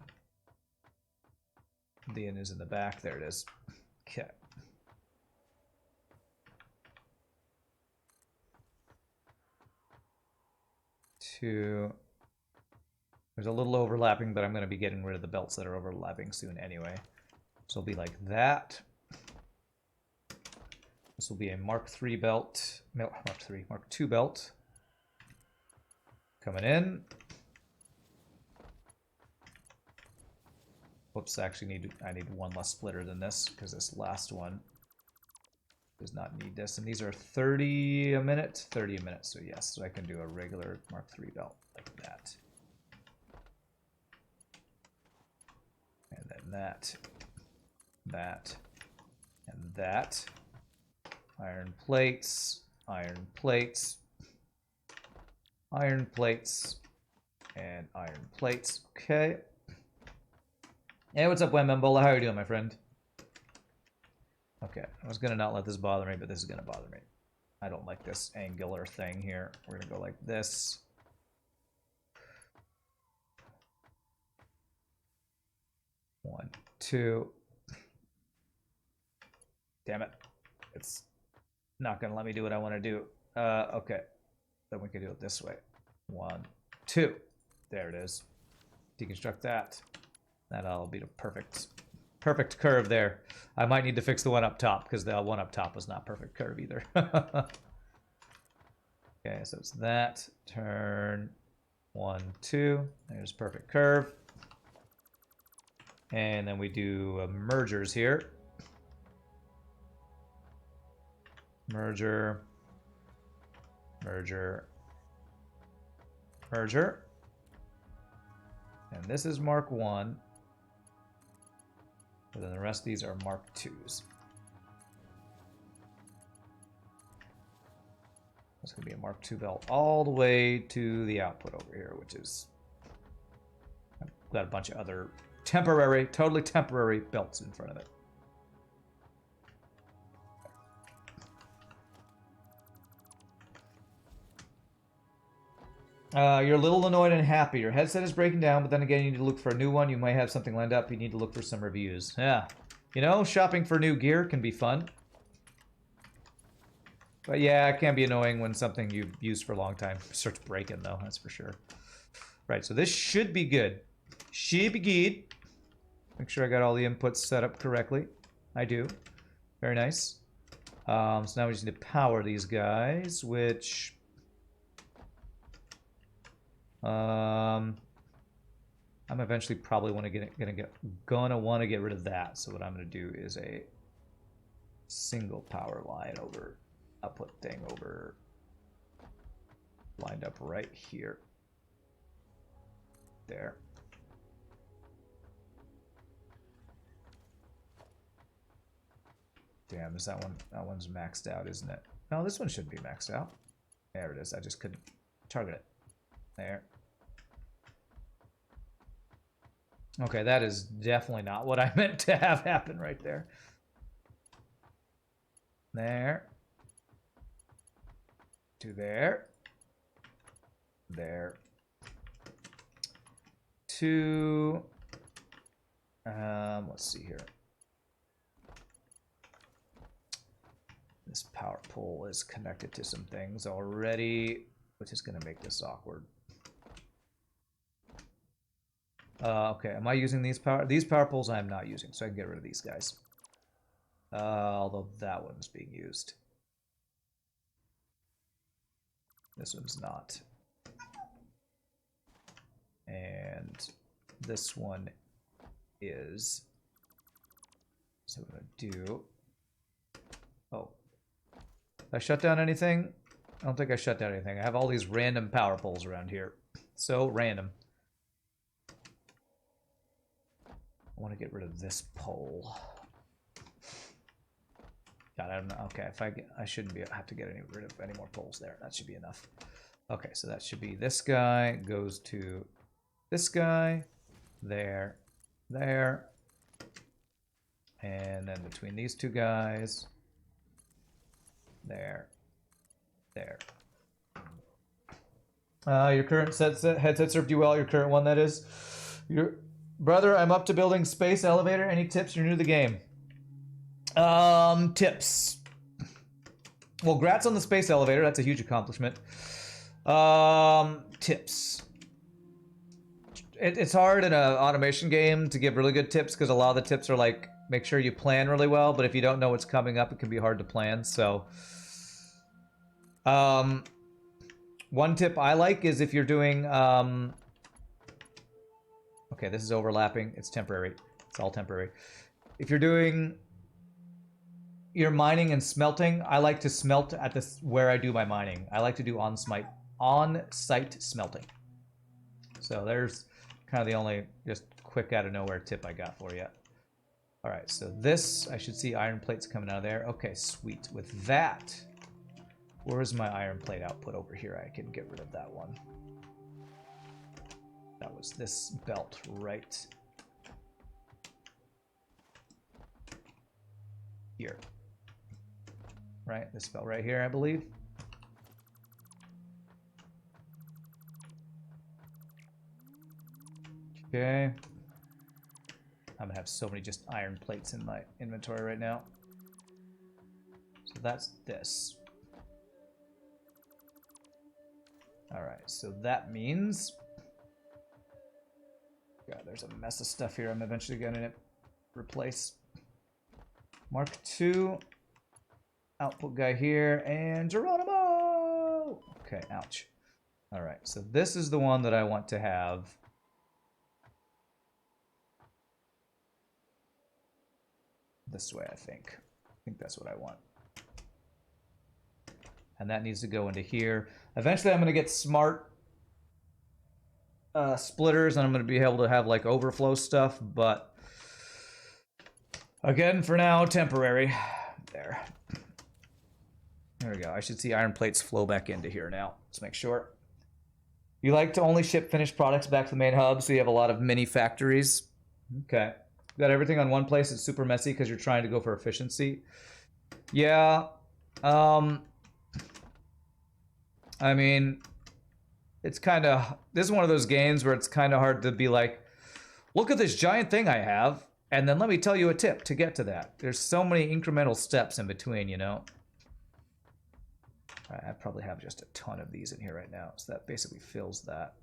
Speaker 1: The N is in the back. There it is. Okay. Two. There's a little overlapping, but I'm going to be getting rid of the belts that are overlapping soon anyway. So it'll be like that. This will be a Mark III belt. No, Mark II belt. Coming in. Whoops, actually I need one less splitter than this, because this last one does not need this. And these are 30 a minute? 30 a minute, so yes. So I can do a regular Mark III belt like that. And then that, and that. Iron plates, iron plates, iron plates, and iron plates. Okay. Hey, what's up, Wembembola? How are you doing, my friend? Okay, I was going to not let this bother me, but this is going to bother me. I don't like this angular thing here. We're going to go like this. One, two. Damn it. It's not going to let me do what I want to do. Okay. Then we can do it this way. 1, 2. There it is. Deconstruct that. That'll be the perfect curve there. I might need to fix the one up top, because the one up top was not perfect curve either. Okay, so it's that. Turn 1, 2. There's perfect curve. And then we do mergers here. Merger. Merger. Merger. And this is Mark 1. But then the rest of these are Mark 2s. It's going to be a Mark 2 belt all the way to the output over here, which is... I've got a bunch of other temporary, totally temporary belts in front of it. You're a little annoyed and happy. Your headset is breaking down, but then again, you need to look for a new one. You might have something lined up. You need to look for some reviews. Yeah. You know, shopping for new gear can be fun. But yeah, it can be annoying when something you've used for a long time starts breaking, though. That's for sure. Right, so this should be good. Should be good. Make sure I got all the inputs set up correctly. I do. Very nice. So now we just need to power these guys, which... I'm eventually probably gonna want to get rid of that. So what I'm gonna do is a single power line over output thing over lined up right here. There. Damn, is that one? That one's maxed out, isn't it? No, this one should be maxed out. There it is. I just couldn't target it. There. Okay, that is definitely not what I meant to have happen right there. There. To there. There. To... let's see here. This power pole is connected to some things already, which is going to make this awkward. Okay, am I using these power poles? I am not using, so I can get rid of these guys. Although that one's being used. This one's not. And this one is. So I'm going to do... Oh. Did I shut down anything? I don't think I shut down anything. I have all these random power poles around here. So random. I want to get rid of this pole. God, I don't know. Okay, if I shouldn't have to get rid of any more poles there. That should be enough. Okay, so that should be this guy goes to this guy, there, there, and then between these two guys, there, there. Your current headset served you well. Your current one, that is. Your brother, I'm up to building space elevator. Any tips? You're new to the game. Tips. Well, grats on the space elevator. That's a huge accomplishment. Tips. It's hard in an automation game to give really good tips because a lot of the tips are like, make sure you plan really well, but if you don't know what's coming up, it can be hard to plan. So, one tip I like is if you're doing, okay, this is overlapping. It's temporary. It's all temporary. If you're doing your mining and smelting, I like to smelt at where I do my mining. I like to do on-site smelting. So there's kind of the only just quick out of nowhere tip I got for you. All right, so this, I should see iron plates coming out of there. Okay, sweet. With that, where's my iron plate output over here? I can get rid of that one. That was this belt right here. Right, this belt right here, I believe. Okay. I'm gonna have so many just iron plates in my inventory right now. So that's this. Alright, so that means... God, there's a mess of stuff here I'm eventually gonna replace. Mark II. Output guy here, and Geronimo! Okay, ouch. Alright, so this is the one that I want to have. This way, I think. I think that's what I want. And that needs to go into here. Eventually, I'm going to get smart splitters, and I'm going to be able to have, like, overflow stuff, but... Again, for now, temporary. There. There we go. I should see iron plates flow back into here now. Let's make sure. You like to only ship finished products back to the main hub, so you have a lot of mini factories. Okay. Got everything on one place. It's super messy because you're trying to go for efficiency. Yeah. I mean, it's kind of, this is one of those games where it's kind of hard to be like, look at this giant thing I have, and then let me tell you a tip to get to that. There's so many incremental steps in between, you know? I probably have just a ton of these in here right now, so that basically fills that.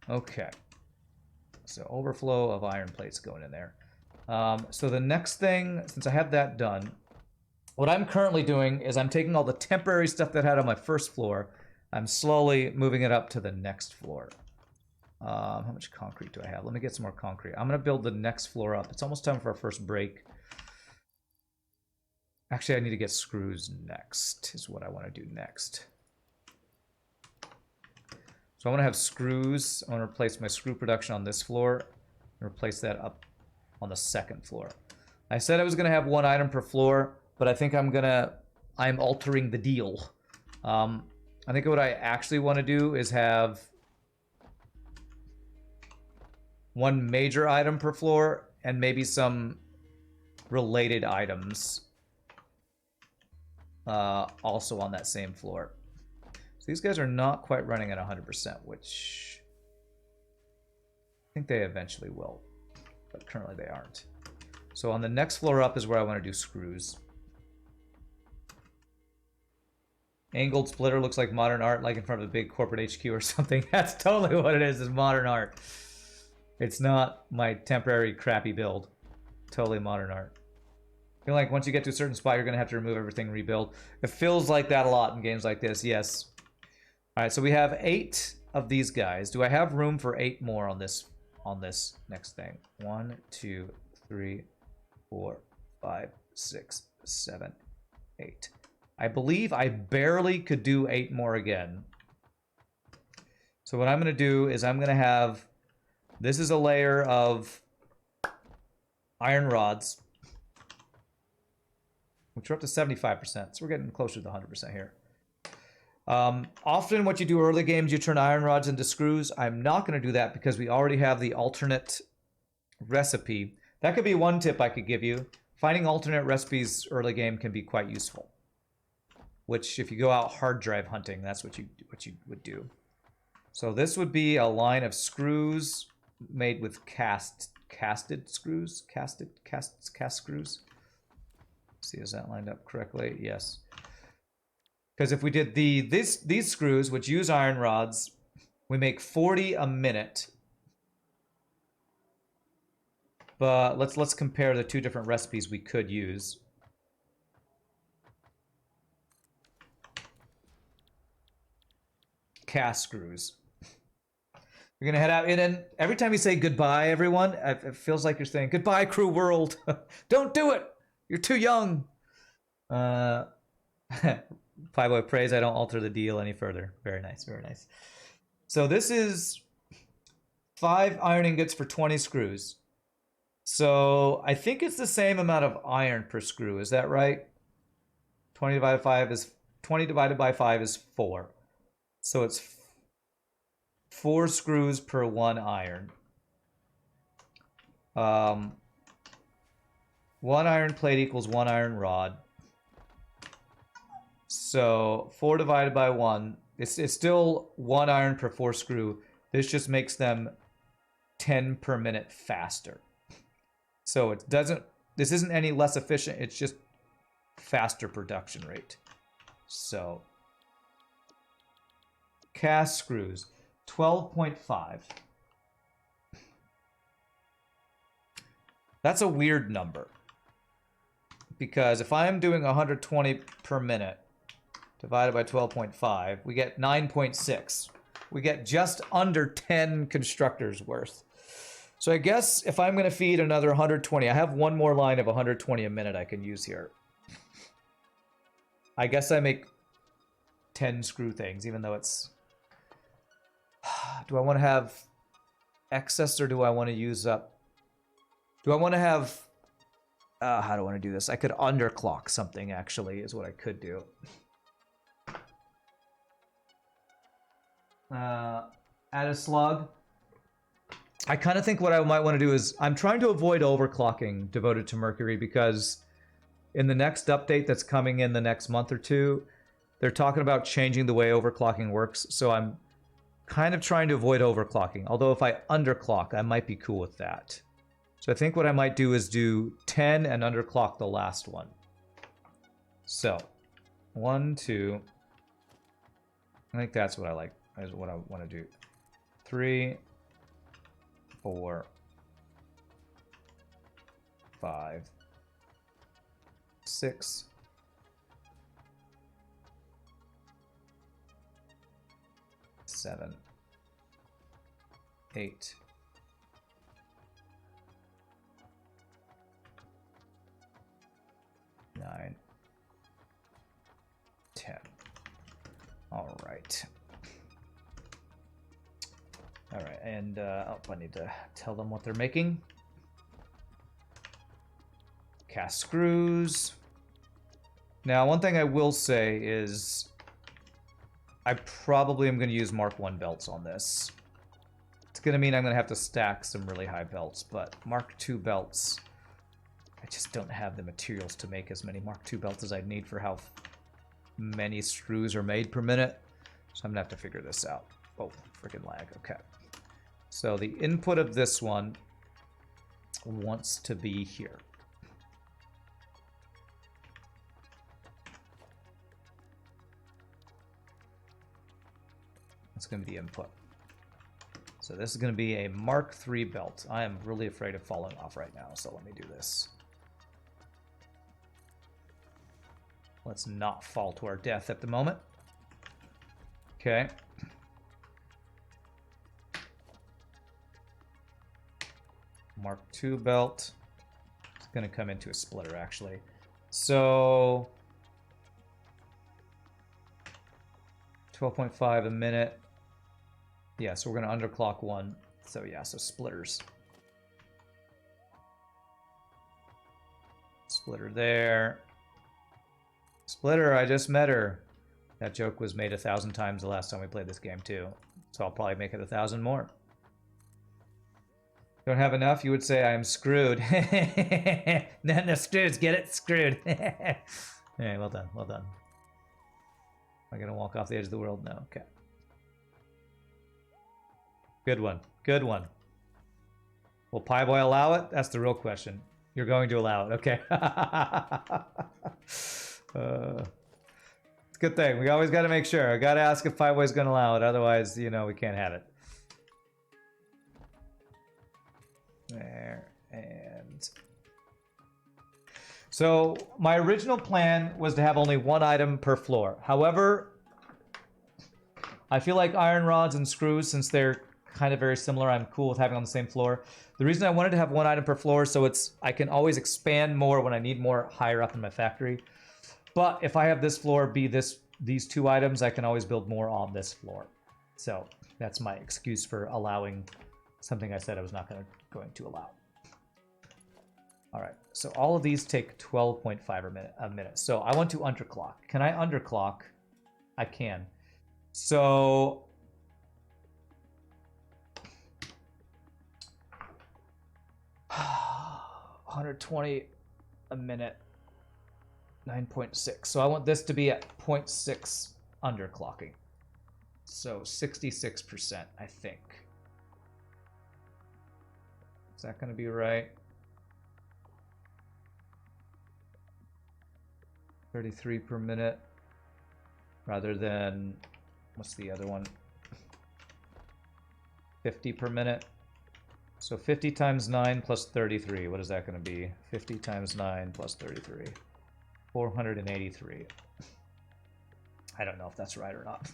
Speaker 1: Okay. So overflow of iron plates going in there. So the next thing, since I have that done, what I'm currently doing is I'm taking all the temporary stuff that I had on my first floor. I'm slowly moving it up to the next floor. How much concrete do I have? Let me get some more concrete. I'm going to build the next floor up. It's almost time for our first break. Actually, I need to get screws next, is what I want to do next. So I want to have screws. I want to replace my screw production on this floor and replace that up on the second floor. I said I was going to have one item per floor, but I think I'm altering the deal. I think what I actually want to do is have one major item per floor and maybe some related items also on that same floor. So these guys are not quite running at 100%, which I think they eventually will, but currently they aren't. So on the next floor up is where I want to do screws. Angled splitter looks like modern art, like in front of a big corporate HQ or something. That's totally what it is modern art. It's not my temporary crappy build. Totally modern art. I feel like once you get to a certain spot, you're going to have to remove everything and rebuild. It feels like that a lot in games like this, yes. All right, so we have 8 of these guys. Do I have room for 8 more on this next thing? 1, 2, 3, 4, 5, 6, 7, 8. I believe I barely could do 8 more again. So what I'm going to do is I'm going to have... This is a layer of iron rods, which are up to 75%. So we're getting closer to the 100% here. Often what you do early games, you turn iron rods into screws. I'm not going to do that because we already have the alternate recipe. That could be one tip I could give you. Finding alternate recipes early game can be quite useful. Which, if you go out hard drive hunting, that's what you would do. So this would be a line of screws made with casted screws. Cast screws. See, is that lined up correctly? Yes. Because if we did these screws, which use iron rods, we make 40 a minute. But let's compare the two different recipes we could use. Cast screws. You're gonna head out, and then every time you say goodbye, everyone, it feels like you're saying goodbye, crew world. Don't do it. You're too young. Playboy prays I don't alter the deal any further. Very nice, very nice. So this is 5 iron ingots for 20 screws. So I think it's the same amount of iron per screw. Is that right? 20 divided by 5 is 4. So it's 4 screws per 1 iron. 1 iron plate equals 1 iron rod. So 4 divided by 1, it's still 1 iron per 4 screw. This just makes them 10 per minute faster. So this isn't any less efficient, it's just faster production rate. So cast screws, 12.5. That's a weird number. Because if I'm doing 120 per minute, divided by 12.5, we get 9.6. We get just under 10 constructors worth. So I guess if I'm going to feed another 120, I have one more line of 120 a minute I can use here. I guess I make 10 screw things, even though it's... Do I want to have excess or do I want to use up... Do I want to have... how do I want to do this? I could underclock something, actually, is what I could do. Add a slug. I kind of think what I might want to do is... I'm trying to avoid overclocking devoted to Mercury because in the next update that's coming in the next month or two, they're talking about changing the way overclocking works, so I'm kind of trying to avoid overclocking. Although if I underclock, I might be cool with that. So I think what I might do is do 10 and underclock the last one. So 1, 2. I think that's what I like. That's what I want to do. 3, 4, 5, 6, 7, 8, 9, 10. All right. All right, and oh, I need to tell them what they're making. Cast screws. Now, one thing I will say is I probably am going to use Mark 1 belts on this. It's going to mean I'm going to have to stack some really high belts, but Mark 2 belts, I just don't have the materials to make as many Mark 2 belts as I'd need for how many screws are made per minute. So I'm going to have to figure this out. Oh, freaking lag. Okay. So the input of this one wants to be here. That's going to be the input. So this is going to be a Mark III belt. I am really afraid of falling off right now, so let me do this. Let's not fall to our death at the moment. Okay. Mark II belt. It's going to come into a splitter, actually. So 12.5 a minute. Yeah, so we're going to underclock 1. So yeah, so splitters. Splitter there. Splitter, I just met her. That joke was made 1,000 times the last time we played this game, too. So I'll probably make it 1,000 more. Don't have enough? You would say I'm screwed. No, screwed. Get it? Screwed. Hey, well done. Well done. Am I going to walk off the edge of the world? No. Okay. Good one. Good one. Will Pieboy allow it? That's the real question. You're going to allow it. Okay. It's a good thing. We always got to make sure. I got to ask if Pieboy's going to allow it. Otherwise, you know, we can't have it. There. And so my original plan was to have only 1 item per floor. However, I feel like iron rods and screws, since they're kind of very similar, I'm cool with having on the same floor. The reason I wanted to have 1 item per floor, so I can always expand more when I need more higher up in my factory. But if I have this floor be these 2 items, I can always build more on this floor. So that's my excuse for allowing something I said I was not going to allow. All right, so all of these take 12.5 a minute. So I want to underclock. Can I underclock? I can. So $120 a minute, 9.6. So I want this to be at 0.6 underclocking. So 66%, I think. Is that going to be right? 33 per minute rather than, what's the other one? 50 per minute. So 50 times 9 plus 33. What is that going to be? 50 times 9 plus 33. 483. I don't know if that's right or not.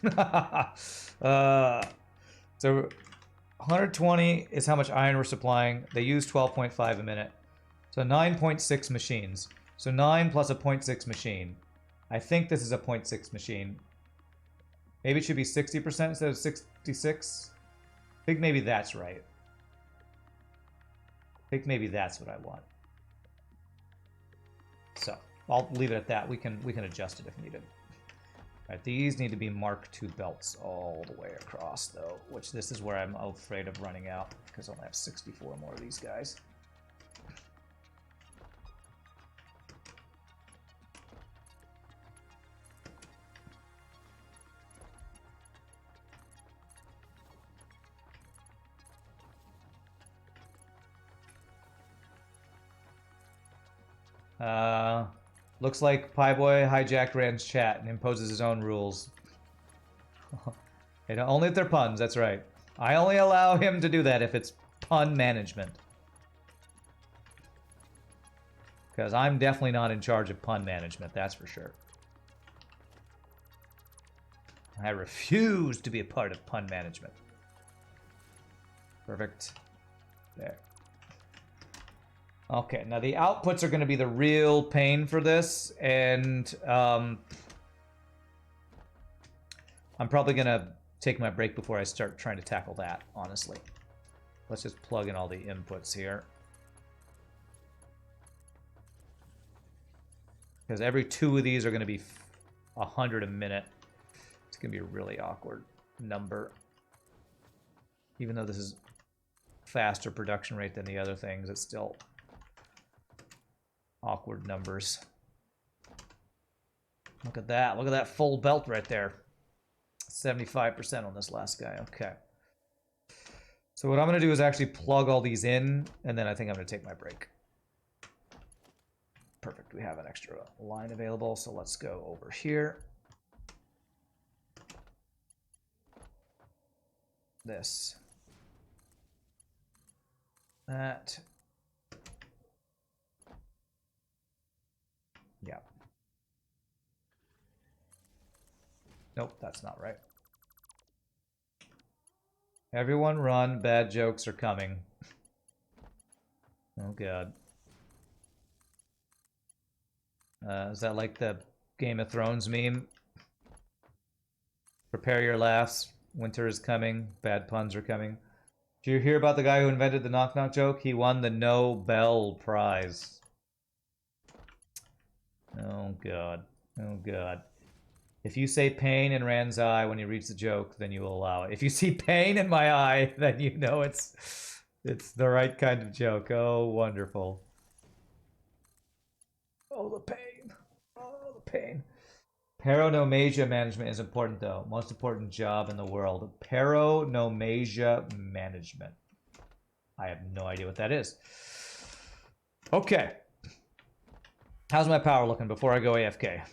Speaker 1: So 120 is how much iron we're supplying. They use 12.5 a minute. So 9.6 machines. So 9 plus a 0.6 machine. I think this is a 0.6 machine. Maybe it should be 60% instead of 66. I think maybe that's right. I think maybe that's what I want. So I'll leave it at that. We can adjust it if needed. All right, these need to be Mark II belts all the way across, though, which this is where I'm afraid of running out because I only have 64 more of these guys. Looks like Pieboy hijacked Rand's chat and imposes his own rules. Only if they're puns, that's right. I only allow him to do that if it's pun management. Because I'm definitely not in charge of pun management, that's for sure. I refuse to be a part of pun management. Perfect. There. Okay, now the outputs are going to be the real pain for this, and I'm probably going to take my break before I start trying to tackle that, honestly. Let's just plug in all the inputs here. Because every 2 of these are going to be 100 a minute. It's going to be a really awkward number. Even though this is faster production rate than the other things, it's still awkward numbers. Look at that. Look at that full belt right there. 75% on this last guy. Okay. So what I'm going to do is actually plug all these in, and then I think I'm going to take my break. Perfect. We have an extra line available, so let's go over here. This. That. Yeah. Nope, that's not right. Everyone run, bad jokes are coming. Oh god. Is that like the Game of Thrones meme? Prepare your laughs, winter is coming, bad puns are coming. Did you hear about the guy who invented the knock knock joke? He won the Nobel Prize. Oh god. Oh god. If you say pain in Rand's eye when he reads the joke, then you will allow it. If you see pain in my eye, then you know it's the right kind of joke. Oh, wonderful. Oh, the pain. Oh, the pain. Paronomasia management is important, though. Most important job in the world. Paronomasia management. I have no idea what that is. Okay. How's my power looking before I go AFK?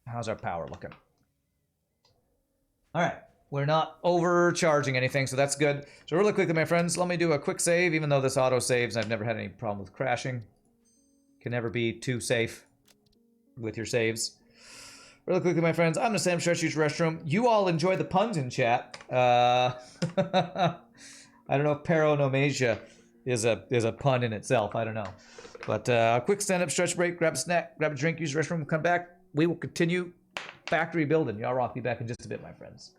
Speaker 1: How's our power looking? All right. We're not overcharging anything, so that's good. So really quickly, my friends, let me do a quick save. Even though this auto saves, I've never had any problem with crashing. Can never be too safe with your saves. Really quickly, my friends, I'm gonna say I'm stretch use restroom. You all enjoy the puns in chat. I don't know if paronomasia is a pun in itself. I don't know. But quick stand-up stretch break, grab a snack, grab a drink, use the restroom, come back. We will continue factory building. Y'all rock. Be back in just a bit, my friends.